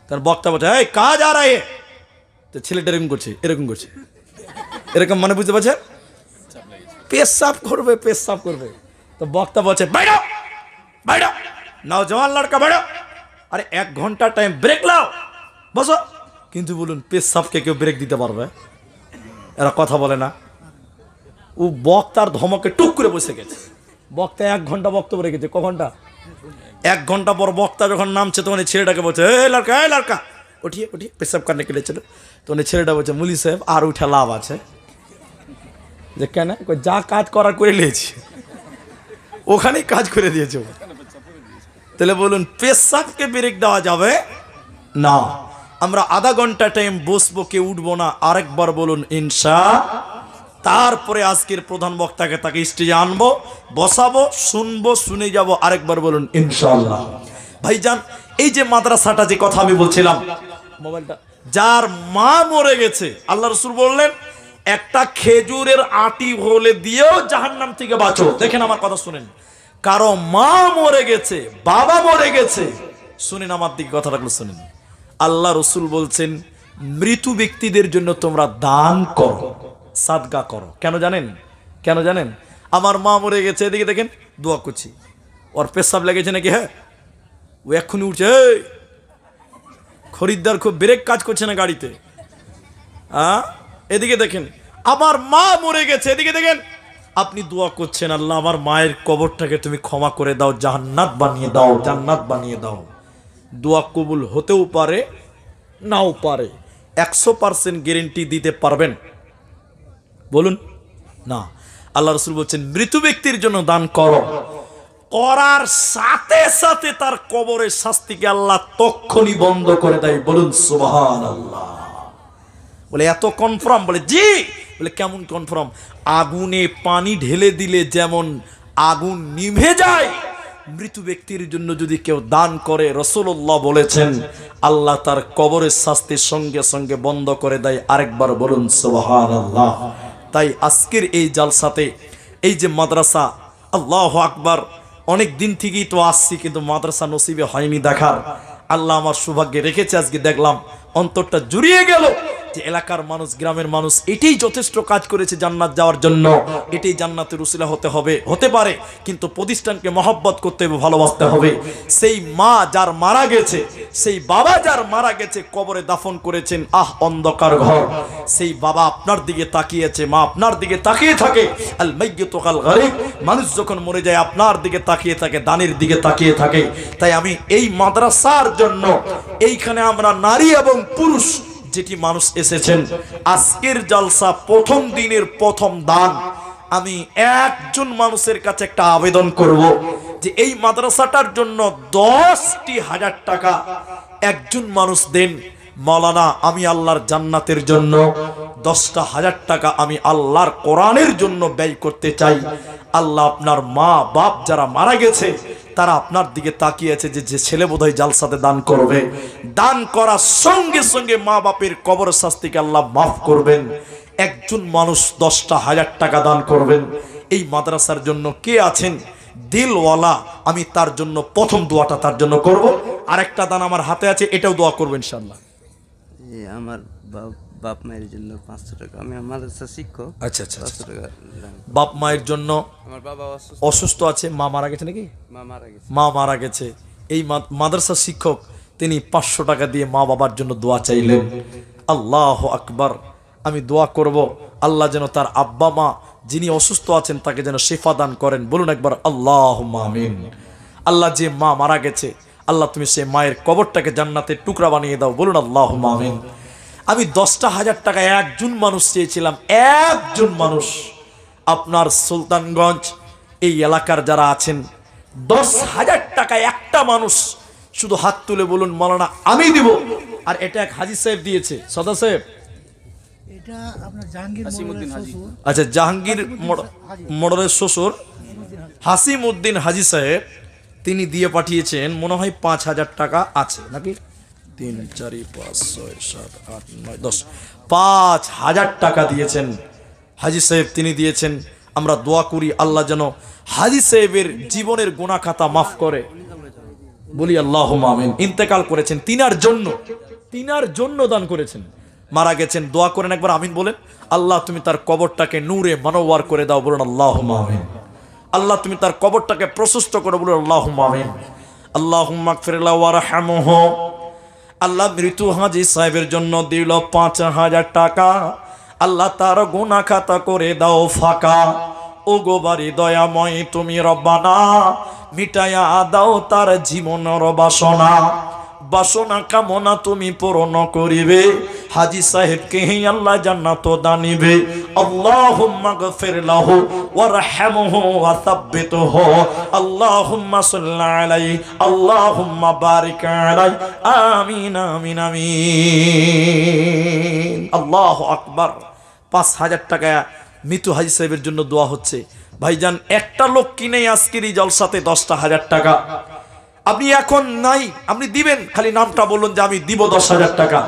তার বক্তা বলছে, এই কাজ আর আয়ে, তো ছেলেটা এরকম করছে, এরকম করছে, এরকম, মানে বুঝতে পারছেন, পেশাব করবে, পেশাব করবে। তো বক্তা বলছে, বাইরো বাইরো, নওজোয়ান লড়কা বাইরো, আরে 1 ঘন্টা টাইম, ব্রেক লাও, বসো। কিন্তু বলুন, পেশাবকে কেউ ব্রেক দিতে পারবে? এরা কথা বলে না। ও বক্তার ধমকে টুক করে বসে গেছে। বক্তা 1 ঘন্টা বক্তব্য রেখেছে, ক ঘন্টা? 1 ঘন্টা পর বক্তা যখন নামছে, তখন এই ছেলেটাকে বলছে, এই লড়কা উঠিয়ে উঠিয়ে পেশাব করনে কে ছিল। তখন এই ছেলেটা বলছে, মুলি সাহেব আর উঠে লাভ আছে? যে কেন? যা কাজ করার করে নিয়েছি, ওখানেই কাজ করে দিয়েছে। তাহলে বলুন, পেশাবকে ব্রেক দেওয়া যাবে না। আমরা আধা ঘন্টা টাইম বসবো, কেউ উঠবো না, আরেকবার বলুন ইনশা। তারপরে আজকের প্রধান বক্তাকে তাকে স্টেজে আনবো, বসাবো, শুনবো, শুনে যাব, আরেকবার বলুন ইনশাআল্লাহ। ভাইজান, এই যে মাদ্রাসাটা, যে কথা আমি বলছিলাম, মোবাইলটা, যার মা মরে গেছে, আল্লাহ রাসূল বললেন, একটা খেজুরের আটি হলে দিয়েও জাহান্নাম থেকে বাঁচো। দেখেন, আমার কথা শুনেন, কারো মা মরে গেছে, বাবা মরে গেছে, শুনেন আমার দিকে কথাটা শুনেন। আল্লাহ রসুল বলছেন, মৃত্যু ব্যক্তিদের জন্য তোমরা দান করো, সাদগা করো। কেন জানেন? কেন জানেন? আমার মা মরে গেছে, এদিকে দেখেন, দোয়া করছি, ওর পেশাব লেগেছে নাকি? হ্যাঁ, ও এক্ষুনি উঠছে, খরিদ্দার খুব ব্রেক কাজ করছে না গাড়িতে। এদিকে দেখেন, আমার মা মরে গেছে, এদিকে দেখেন, আপনি দোয়া করছেন, আল্লাহ আমার মায়ের কবরটাকে তুমি ক্ষমা করে দাও, জান্নাত বানিয়ে দাও, জান্নাত বানিয়ে দাও। দোয়া কবুল হতেও পারে, নাও পারে। 100% গ্যারেন্টি দিতে পারবেন? বলুন না। আল্লাহ রাসূল বলছেন, মৃত্যু ব্যক্তির জন্য দান করো, করার সাথে সাথে তার কবরের শাস্তিকে আল্লাহ তক্ষণই বন্ধ করে দেয়। বলুন সুবহানাল্লাহ। বলে এত কনফার্ম? বলে জি। বলে কেমন কনফার্ম? আগুনে পানি ঢেলে দিলে যেমন আগুন নিভে যায়, মৃত্যু ব্যক্তির জন্য যদি কেউ দান করে, রাসূলুল্লাহ বলেছেন আল্লাহ তার কবরের শাস্তির সঙ্গে সঙ্গে বন্ধ করে দেয়। আরেকবার বলুন সুবহানাল্লাহ। তাই আজকের এই জালসাতে, এই যে মাদ্রাসা, আল্লাহু আকবার, অনেক দিন থেকেই তো আসছি, কিন্তু মাদ্রাসা নসিবে হয়নি দেখার। আল্লাহ আমার সৌভাগ্যে রেখেছে, আজকে দেখলাম, অন্তরটা জুড়িয়ে গেল যে এলাকার মানুষ, গ্রামের মানুষ এটাই যথেষ্ট কাজ করেছে জান্নাত যাওয়ার জন্য। এটাই জান্নাতের উসিলা হতে পারে, কিন্তু প্রতিষ্ঠানকে মহব্বত করতে হবে, ভালোবাসতে হবে। সেই মা যার মারা গেছে, সেই বাবা যার মারা গেছে, কবরে দাফন করেছেন, অন্ধকার ঘর, সেই বাবা আপনার দিকে তাকিয়েছে, মা আপনার দিকে তাকিয়ে থাকে। আল মাইয়িতু কাল গারিব, মানুষ যখন মরে যায় আপনার দিকে তাকিয়ে থাকে, দানের দিকে তাকিয়ে থাকে। তাই আমি এই মাদ্রাসার জন্য, এইখানে আমরা নারী এবং পুরুষ যেটি মানুষ এসেছেন, আজকের জালসা প্রথম দিনের প্রথম দান, আমি একজন মানুষের কাছে একটা আবেদন করব যে এই মাদ্রাসাটার জন্য 10,000 টাকা একজন মানুষ দেন। মাওলানা আমি আল্লাহর জান্নাতের জন্য 10,000 টাকা আমি আল্লাহর কোরআনের জন্য ব্যয় করতে চাই। আল্লাহ আপনার মা বাপ যারা মারা গেছে তারা আপনার দিকে তাকিয়ে আছে যে ছেলে বোধহয় জালসাতে দান করবে, দান করার সঙ্গে সঙ্গে মা বাপের কবর শাস্তিকে আল্লাহ মাফ করবেন। একজন মানুষ 10,000 টাকা দান করবেন। এই মাদ্রাসার জন্য কে আছেন দিলওয়ালা, আমি তার জন্য প্রথম দোয়াটা তার জন্য করব। আরেকটা দান আমার হাতে আছে, এটাও দোয়া করবো ইনশাআল্লাহ।
আমার বাপ মায়ের জন্য 500 টাকা, আমি মাদ্রাসা শিক্ষক।
আচ্ছা আচ্ছা,
500 টাকা
বাপ মায়ের জন্য।
আমার বাবা
অসুস্থ আছে, মা মারা গেছে নাকি?
মা মারা গেছে।
মা মারা গেছে। এই মাদ্রাসা শিক্ষক তিনি 500 টাকা দিয়ে মা বাবার জন্য দোয়া চাইলেন। আল্লাহু আকবার। আমি দোয়া করব আল্লাহ যেন তার আব্বা মা যিনি অসুস্থ আছেন তাকে যেন শিফা দান করেন। বলুন একবার আল্লাহুম্মা আমিন। আল্লাহ যে মা মারা গেছে আল্লাহ তুমি সেই মায়ের কবরটাকে জান্নাতের টুকরা বানিয়ে দাও। বলুন আল্লাহুম্মা আমিন। আমি 10,000 টাকা একজন মানুষ চেয়েছিলাম, একজন মানুষ। আপনার সুলতানগঞ্জ এই এলাকার যারা আছেন 10,000 টাকা একটা মানুষ শুধু হাত তুলে বলুন মাওলানা আমি দিব। আর এটা এক হাজী সাহেব দিয়েছে, সদা সাহেব।
এটা আপনার জাহাঙ্গীর মোড়লের শ্বশুর।
আচ্ছা, জাহাঙ্গীর মোড়লের শ্বশুর হাসিমউদ্দিন হাজী সাহেব তিনি দিয়ে পাঠিয়েছেন মনে হয় 5,000 টাকা আছে নাকি? 3 4 5 6 7 8 9 10 5,000 টাকা দিয়েছেন হাজী সাহেব, তিনি দিয়েছেন। আমরা দোয়া করি আল্লাহ যেন হাজী সাহেবের জীবনের গুনাহ খাতা মাফ করে। বলি আল্লাহুম্মা আমিন। ইন্তেকাল করেছেন তিনার জন্য দান করেছেন, মারা গেছেন। দোয়া করেন একবার আমিন বলেন। আল্লাহ তুমি তার কবরটাকে নূরে মানওয়ার করে দাও। বলুন আল্লাহুম্মা আমিন। আল্লাহ তুমি তার কবরটাকে প্রশস্ত করে। বলুন আল্লাহুম্মা আমিন। আল্লাহুম্মা গফির লাহু ওয়ারহামহু। আল্লাহ মৃত্যু হাজী সাহেবের জন্য দিল 5,000 টাকা। আল্লাহ তার গুনাহ খাতা করে দাও ফাঁকা। ও গো বাড়ি দয়াময় তুমি রব্বানা, মিটায়া দাও তার জীবনের বাসনা। বাসনা কামনা তুমি পূরণ করিবে, হাজী সাহেবকে আল্লাহ জান্নাত দানিবে। আল্লাহুম্মা গফির লাহু ওয়ারহামহু ওয়া সাব্বিতহু। আল্লাহুম্মা সাল্লি আলাইহি আল্লাহুম্মা বারিক আলাইহি। আমিন আমিন আমিন। আল্লাহু আকবার। 5,000 টাকা মৃত্যু হাজী সাহেবের জন্য দোয়া হচ্ছে। ভাইজান একটা লোক কিনে আজকের এই জলসাতে 10,000 টাকা আপনি এখন নাই, আপনি দিবেন, খালি নামটা বলুন যে আমি দিব 10,000 টাকা।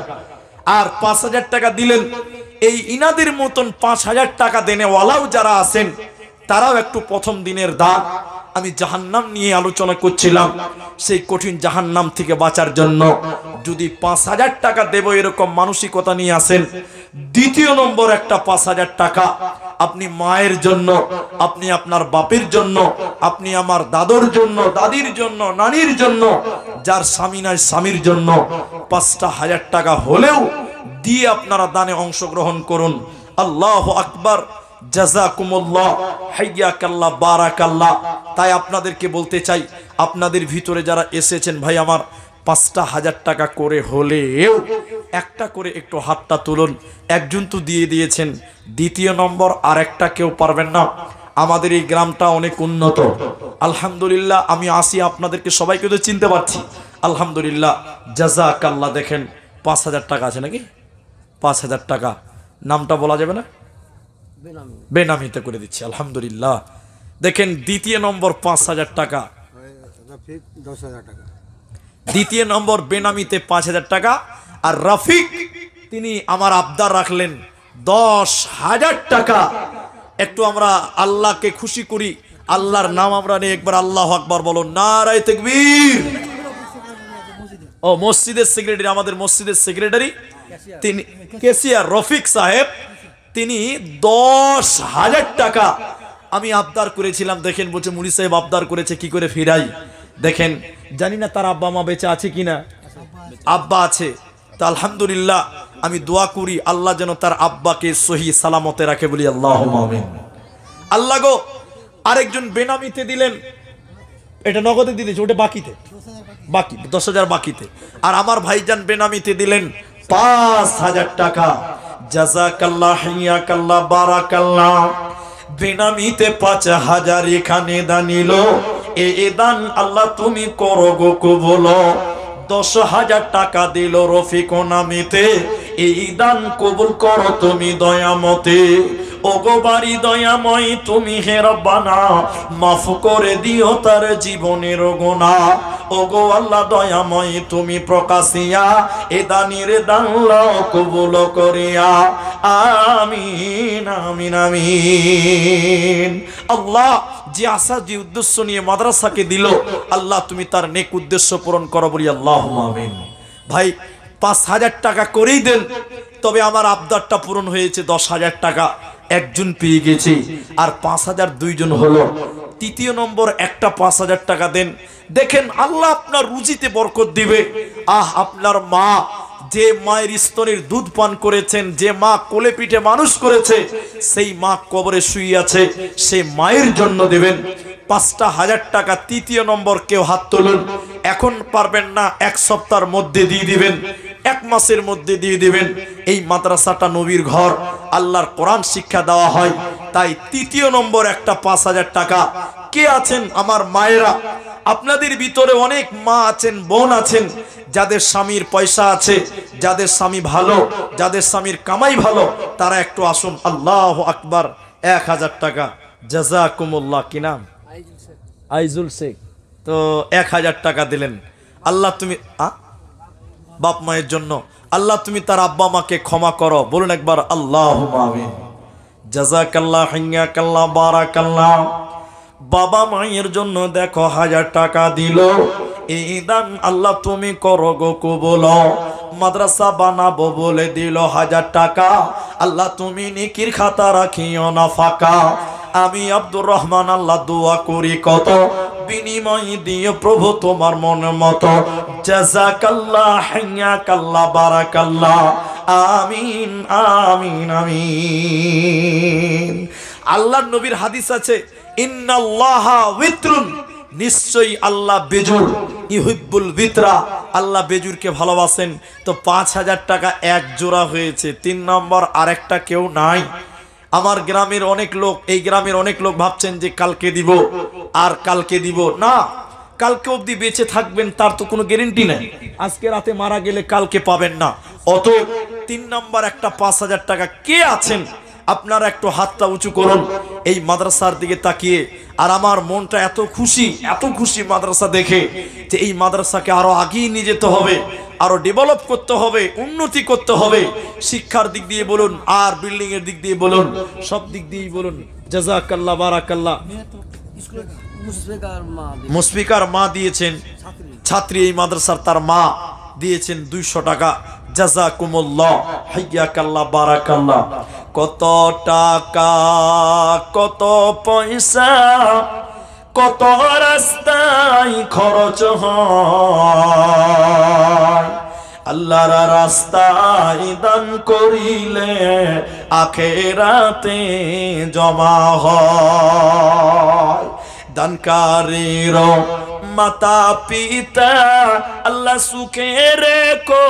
আর 5,000 টাকা দিলেন। এই ইনাদের মতন 5,000 টাকা দেনেওয়ালাও যারা আছেন তারাও একটু প্রথম দিনের দান। আমি জাহান্নাম নিয়ে আলোচনা করছিলাম, সেই কঠিন জাহান্নাম থেকে বাঁচার জন্য যদি 5,000 টাকা দেব এরকম মানসিকতা নিয়ে আসেন। দ্বিতীয় নম্বর একটা 5,000 টাকা আপনি মায়ের জন্য, আপনি আপনার বাপের জন্য, আপনি আমার দাদুর জন্য, দাদির জন্য, নানির জন্য, যার স্বামী নাই স্বামীর জন্য 5,000 টাকা হলেও দিয়ে আপনারা দানে অংশগ্রহণ করুন। আল্লাহু আকবার। জাযাকুমুল্লাহ, হাইয়াকাল্লাহ, বারাকাল্লাহ। তাই আপনাদেরকে বলতে চাই, আপনাদের ভিতরে যারা এসেছেন ভাই আমার 5,000 টাকা করে হলেও একটা করে একটু হাতটা তুলুন। একজন তো দিয়ে দিয়েছেন, দ্বিতীয় নম্বর আর একটা কেউ পারবেন না। আমাদের এই গ্রামটা অনেক উন্নত আলহামদুলিল্লাহ। আমি আসি আপনাদেরকে সবাইকে তো চিনতে পারছি আলহামদুলিল্লাহ। জাযাকাল্লাহ। দেখেন 5,000 টাকা আছে নাকি? 5,000 টাকা নামটা বলা যাবে না, বেনামিতে করে দিচ্ছি আলহামদুলিল্লাহ। দেখেন দ্বিতীয় নম্বর 5,000 টাকা, দ্বিতীয় নম্বর বেনামিতে 5,000 টাকা। আর রফিক তিনি আমার আবদার রাখলেন 10,000 টাকা। একটু আমরা আল্লাহকে খুশি করি, আল্লাহর নাম আমরা নিয়ে একবার আল্লাহু আকবার বলো। নারায়ে তাকবীর। ও মসজিদের সেক্রেটারি, আমাদের মসজিদের সেক্রেটারি তিনি কেসিয়ার রফিক সাহেব, তিনি 10,000 টাকা আমি আবদার করেছিলাম। দেখেন বলছে মুনি সাহেব আবদার করেছে, কি করে ফিরাই। দেখেন জানি না তার আব্বা মা বেঁচে আছে কিনা, আব্বা আছে তা আলহামদুলিল্লাহ। আমি দোয়া করি আল্লাহ যেন তার আব্বাকে সহি সালামতে রাখে। বলি আল্লাহুম্মা আমিন। আল্লাহ গো, আরেকজন বেনামিতে দিলেন, এটা নগদে দিয়েছে, ওটা বাকিতে, বাকি 10,000 বাকিতে। আর আমার ভাইজান বেনামিতে দিলেন 5,000 টাকা। জাযাকাল্লাহ, হাইয়াকাল্লাহ, বারাকাল্লাহ। বেনামিতে 5,000 এখানে দানিল। এ দান আল্লাহ তুমি করো গো কবুল। 10,000 টাকা দিল রফিক নামিতে, এই দান কবুল করো তুমি দয়ামতে। ওগো বাড়ি দয়াময় তুমি হে রব্বানা, মাফ করে দিও তার জীবনের গুনাহ। ওগো আল্লাহ দয়াময় তুমি প্রকাশিয়া এ দানির দান লও কবুল করিয়া, আমিন আমিন আমিন। আল্লাহ যে আশা যে উদ্দেশ্য নিয়ে মাদ্রাসাকে দিল, আল্লাহ তুমি তার নেক উদ্দেশ্য পূরণ করো, বলি আল্লাহুম্মা আমিন। ভাই 5,000 টাকা করেই দেন, তবে আমার আবদারটা পূরণ হয়েছে। 10,000 টাকা একজন পেয়ে গেছে, আর 5,000 দুইজন হলো। তৃতীয় নম্বর একটা 5,000 টাকা দেন, দেখেন আল্লাহ আপনার রুজিতে বরকত দিবে। আপনার মা, যে মায়ের স্তনের দুধ পান করেছেন, যে মা কোলে পিঠে মানুষ করেছে, সেই মা কবরে শুয়ে আছে, সেই মায়ের জন্য দেবেন 5,000 টাকা। তৃতীয় নম্বর কেউ হাত তুলুন। এখন পারবেন না, 1 সপ্তাহের মধ্যে দিয়ে দিবেন, 1 মাসের মধ্যে দিয়ে দিবেন। এই মাদ্রাসাটা নবীর ঘর, আল্লাহর কোরআন শিক্ষা দেওয়া হয়, তাই তৃতীয় নম্বর একটা 5,000 টাকা। কে আছেন আমার মায়েরা? আপনাদের ভিতরে অনেক মা আছেন, বোন আছেন, যাদের স্বামীর পয়সা আছে, যাদের স্বামী ভালো, যাদের স্বামীর কামাই ভালো, তারা একটু আসুন। আল্লাহু আকবার। 1,000 টাকা জাযাকুমুল্লাহ। কি নাম? আইজুল শেখ। তো 1,000 টাকা দিলেন। আল্লাহ তুমি বাপ মায়ের জন্য, আল্লাহ তুমি তার আব্বা মাকে ক্ষমা করো, বলুন একবার আল্লাহুম্মা আমিন। জাযাকাল্লাহ, হাইয়াকাল্লাহ, বারাকাল্লাহ। বাবা মায়ের জন্য দেখো 1,000 টাকা দিল, এই দান আল্লাহ তুমি করো গো কবুল। মাদ্রাসা বানাবো বলে দিল 1,000 টাকা, আল্লাহ তুমি নেকির খাতা রাখিও না ফাঁকা। আমি আব্দুর রহমান আল্লাহ দোয়া করি কত, বিনিময় দিও প্রভু তোমার মন মতো। জাযাকাল্লাহ, হাইয়াকাল্লাহ, বারাকাল্লাহ, আমিন আমিন আমিন। আল্লাহর নবীর হাদিস আছে, ইন্নাল্লাহা উইত্রুন, নিশ্চয়ই আল্লাহ বেজুর, ইউহিব্বুল বিতরা, আল্লাহ বেজুরকে ভালোবাসেন। তো 5,000 টাকা এক জোড়া হয়েছে। 3 নম্বর আরেকটা কেউ নাই। আমার গ্রামের অনেক লোক, এই গ্রামের অনেক লোক ভাবছেন যে কালকে দিব আর কালকে দিব না, কালকে অবধি বেঁচে থাকবেন তার তো কোনো গ্যারেন্টি নেই। আজকে রাতে মারা গেলে কালকে পাবেন না। অত 3 নম্বর একটা 5,000 টাকা কে আছেন আপনারা একটু হাতটা উঁচু করুন এই মাদ্রাসার দিকে তাকিয়ে। আর আমার মনটা এত খুশি মাদ্রাসা দেখে, যে এই মাদ্রাসাকে আরো আগিয়ে নিয়ে যেতে হবে, আরো ডেভেলপ করতে হবে, উন্নতি করতে হবে। শিক্ষার দিক দিয়ে বলুন, আর বিল্ডিং এর দিক দিয়ে বলুন, সব দিক দিয়েই বলুন। জাযাকাল্লাহ, বারাকাল্লাহ। মুশফিকার মা দিয়েছেন, ছাত্রী এই মাদ্রাসার, তার মা দিয়েছেন 200 টাকা। জাযাকুমুল্লাহ, হাইয়াকাল্লাহ, বারাকাল্লাহ। কত টাকা, কত পয়সা, কত রাস্তায় খরচ হয়, আল্লাহর রাস্তায় দান করিলে আখিরাতে জমা হয়। দানকারীর মাতা পিতা আল্লাহ সুখে রেখো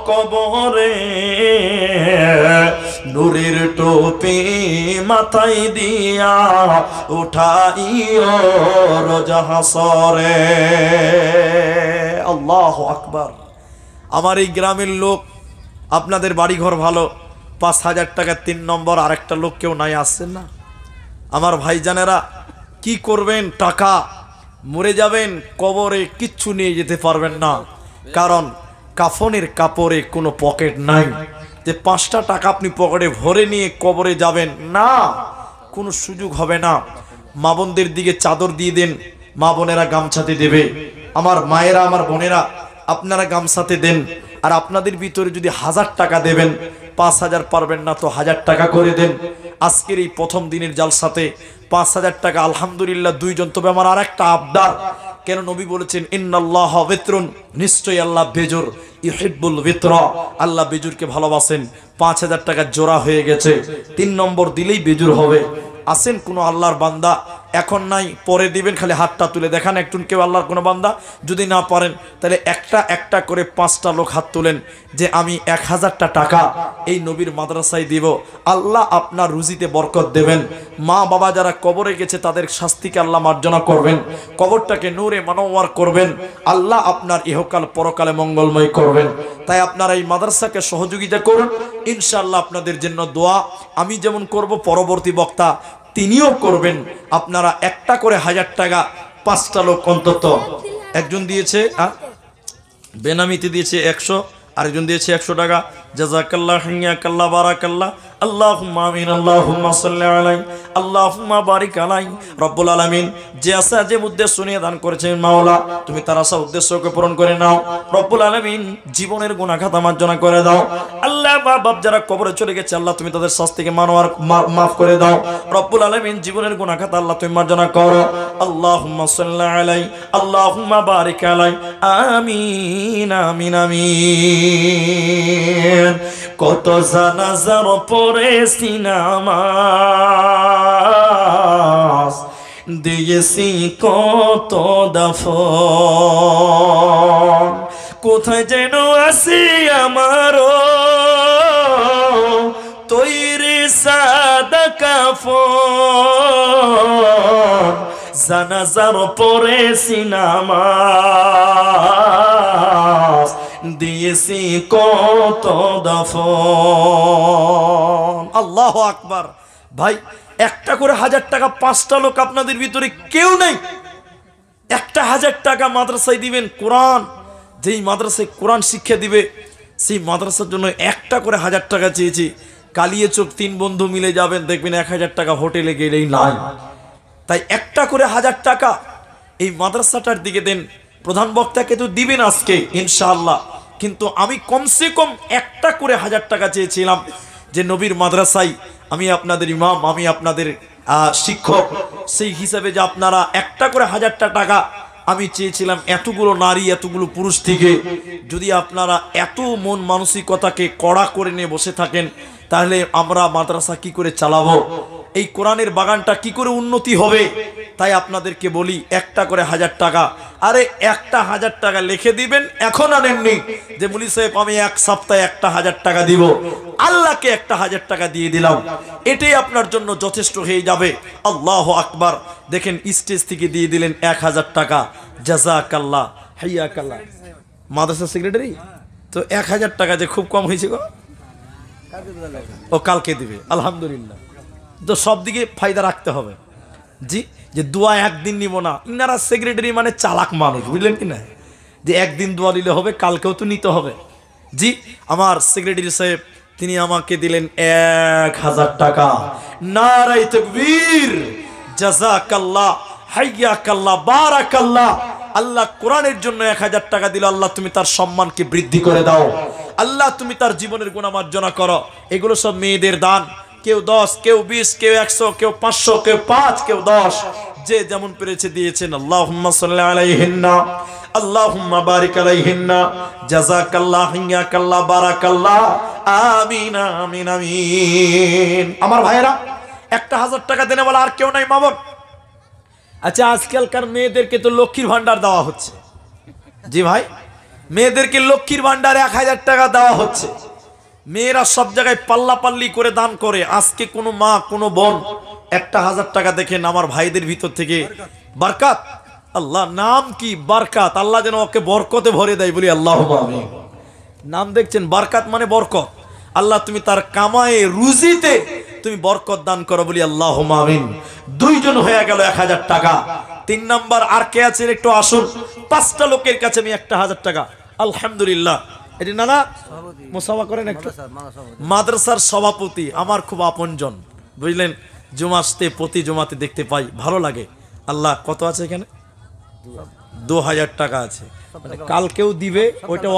কবরে, নূরের টুপি মাথায় দিয়া উঠাইও রোজ হাসরে। আল্লাহু আকবার। আমার এই গ্রামের লোক, আপনাদের বাড়িঘর ভালো, 5,000 টাকা 3 নম্বর আরেকটা লোক কেউ নাই, আসছেন না? আমার ভাইজানেরা কি করবেন? টাকা মরে যাবেন, কবরে কিচ্ছু নিয়ে যেতে পারবেন না, কারণ কাফনের কাপড়ে কোনো পকেট নাই। যে 5টা টাকা আপনি পকেটে ভরে নিয়ে কবরে যাবেন না, কোনো সুযোগ হবে না। মা বোনদের দিকে চাদর দিয়ে দেন, মা বোনেরা গামছাতে দেবে। আমার মায়েরা, আমার বোনেরা, আপনারা গামছাতে দেন। আর আপনাদের ভিতরে যদি 1,000 টাকা দেবেন, 5,000 পারবেন না তো 1,000 টাকা করে দেন। আজকের এই প্রথম দিনের জালসাতে 5,000 টাকা আলহামদুলিল্লাহ 2 জন। তবে আমার আরেকটা আবদার, কেন নবী বলেছেন ইন্নাল্লাহা বিত্রুন, নিশ্চয়ই আল্লাহ বেজুর, ইউহিব্বুল বিতরা, আল্লাহ বেজুরকে ভালোবাসেন। 5,000 টাকা জোড়া হয়ে গেছে, 3 নম্বর দিলেই বেজুর হবে। আসেন কোন আল্লাহর বান্দা এখন নাই, পরে দিবেন, খালি হাতটা তুলে দেখান একটু কেউ আল্লাহর কোনো বান্দা। যদি না পারেন তাহলে একটা একটা করে 5টা লোক হাত তুলেন যে আমি 1000টা টাকা এই নবীর মাদ্রাসায় দিব। আল্লাহ আপনার রুজিতে বরকত দেবেন। মা বাবা যারা কবরে গেছে তাদের শাস্তিকে আল্লাহ মার্জনা করবেন, কবরটাকে নূরে মানওয়ার করবেন, আল্লাহ আপনার ইহকাল পরকালে মঙ্গলময় করবেন। তাই আপনারা এই মাদ্রাসাকে সহযোগিতা করুন, ইনশাআল্লাহ আপনাদের জন্য দোয়া আমি যেমন করব পরবর্তী বক্তা তিনিও করবেন। আপনারা একটা করে 1000 টাকা 5টা লোক অন্তত, একজন দিয়েছে বেনামিতে দিয়েছে 100, আরেকজন দিয়েছে 100 টাকা। জাযাকাল্লাহ হাইয়াকাল্লাহ বারাকাল্লাহ, আল্লাহুম্মা আমিন, আল্লাহুম্মা সাল্লি আলাইহি, আল্লাহুম্মা বারিক আলাইহি। রব্বুল আলামিন যে আশা যে উদ্দেশ্য নিয়ে দান করেছেন মাওলা, তুমি তার আশা উদ্দেশ্যকে পূরণ করে নাও। রব্বুল আলামিন জীবনের গুনাহ খাতা মার্জনা করে দাও। আল্লাহ মা বাপ যারা কবরে চলে গেছে আল্লাহ তুমি তাদের শাস্তিকে মাফ করে দাও। রব্বুল আলামিন জীবনের গুনাহ খাতা আল্লাহ তুমি মার্জনা করো। আল্লাহুম্মা সাল্লি আলাইহি, আল্লাহুম্মা বারিক আলাইহি, আমিন আমিন আমিন। কত জানাজার পড়েছি নামাজ, দিয়েছি কত দাফন, কোথায় যেন আসি আমারও তৈরি সাদা কাফন, জানাজার পড়েছি নামাজ, দিয়েছি কত দাফন। আল্লাহু আকবার। ভাই একটা করে 1000 টাকা 5টা লোক আপনাদের ভিতরে কেউ নেই, একটা 1000 টাকা মাদ্রাসায় দিবেন। কোরআন যেই মাদ্রাসায় কোরআন শিক্ষা দিবে সেই মাদ্রাসার জন্য একটা করে 1000 টাকা চেয়েছি। কালিয়ে চোখ 3 বন্ধু মিলে যাবেন, দেখবেন 1000 টাকা হোটেলে গেলেই নাই। তাই একটা করে 1000 টাকা এই মাদ্রাসাটার দিকে দেন। প্রধান বক্তাকে তো দিবেন আজকে ইনশাআল্লাহ, কিন্তু আমি কমসে কম একটা করে 1000 টাকা চেয়েছিলাম যে নবীর মাদ্রাসায় আমি আপনাদের ইমাম, আমি আপনাদের শিক্ষক, সেই হিসাবে যে আপনারা একটা করে 1000টা টাকা আমি চেয়েছিলাম এতগুলো নারী এতগুলো পুরুষ থেকে। যদি আপনারা এত মন মানসিকতাকে কড়া করে নিয়ে বসে থাকেন তাহলে আমরা মাদ্রাসা কি করে চালাবো, এই কোরআনের বাগানটা কি করে উন্নতি হবে? তাই আপনাদেরকে বলি একটা করে 1000 টাকা। আরে একটা 1000 টাকা লিখে দিবেন, এখন আনেননি যে মুলি সাহেব আমি এক সপ্তাহে একটা 1000 টাকা দিব, আল্লাহকে একটা 1000 টাকা দিয়ে দিলাম, এটাই আপনার জন্য যথেষ্ট হয়ে যাবে। আল্লাহু আকবার। দেখেন স্টেজ থেকে দিয়ে দিলেন 1000 টাকা, জাযাকাল্লাহ হাইয়াকাল্লাহ। মাদ্রাসা সেক্রেটারি তো 1000 টাকা যে খুব কম হয়েছে গো, ও কালকে দিবে আলহামদুলিল্লাহ। তো সব দিকে ফায়দা রাখতে হবে জি, যে দোয়া একদিন নিব না। ইনারা সেক্রেটারি মানে চালাক মানুষ, বুঝলেন কি না, যে একদিন দোয়া নিলে হবে, কালকেও তো নিতে হবে। জি আমার সেক্রেটারি সাহেব তিনি আমাকে দিলেন 1000 টাকা। নারায়ে তাকবীর, জাযাকাল্লাহ হাইয়াকাল্লাহ বারাকাল্লাহ। আল্লাহ কোরআনের জন্য 1000 টাকা দিল, আল্লাহ তুমি তার সম্মানকে বৃদ্ধি করে দাও, আল্লাহ তুমি তার জীবনের গুনাহ মার্জনা করো। এগুলো সব মেয়েদের দান, কেউ 10, কেউ 20, কেউ 100, কেউ 500, কেউ 5, কেউ 10, যে যেমন পেরেছে দিয়েছেন। আল্লাহুম্মা সাল্লি আলাইহিন্না, আল্লাহুম্মা বারিক আলাইহিন্না, জাযাকাল্লাহ হাইয়াকাল্লাহ বারাকাল্লাহ, আমিন আমিন আমিন। আমার ভাইয়েরা একটা 1000 টাকা দেনে বলা আর কেউ নাই মামুন। আচ্ছা আজকালকার মেয়েদেরকে তো লক্ষ্মীর ভান্ডার দেওয়া হচ্ছে। জি ভাই, মেয়েদেরকে লক্ষ্মীর ভান্ডার 1000 টাকা দেওয়া হচ্ছে। মেয়েরা সব জায়গায় পাল্লাপাল্লি করে দান করে। আজকে কোনো মা কোনো বোন একটা 1000 টাকা দেখেন আমার ভাইদের ভিতর থেকে বরকত, আল্লাহ নাম কি বরকত, আল্লাহ যেন ওকে বরকতে ভরে দেয়, বলি আল্লাহুম্মা আমিন। নাম দেখছেন বরকত মানে বরকত, আল্লাহ তুমি তার কামায়ে রুজিতে তুমি বরকত দান করো, বলি আল্লাহুম্মা আমিন। 2 জন হয়ে গেল 1000 টাকা। 3 নাম্বার আর কে আছেন একটু আসুন। 5টা লোকের কাছে আমি একটা 1000 টাকা আলহামদুলিল্লাহ। এটি নানা মুসাফা করেন একটু। মাদ্রাসার সভাপতি আমার খুব আপনজন, বুঝলেন, জুমাতে প্রতি জুমাতে দেখতে পাই, ভালো লাগে। আল্লাহ কত আছে এখানে? 2000 টাকা আছে, মানে কালকেও দিবে, ওইটা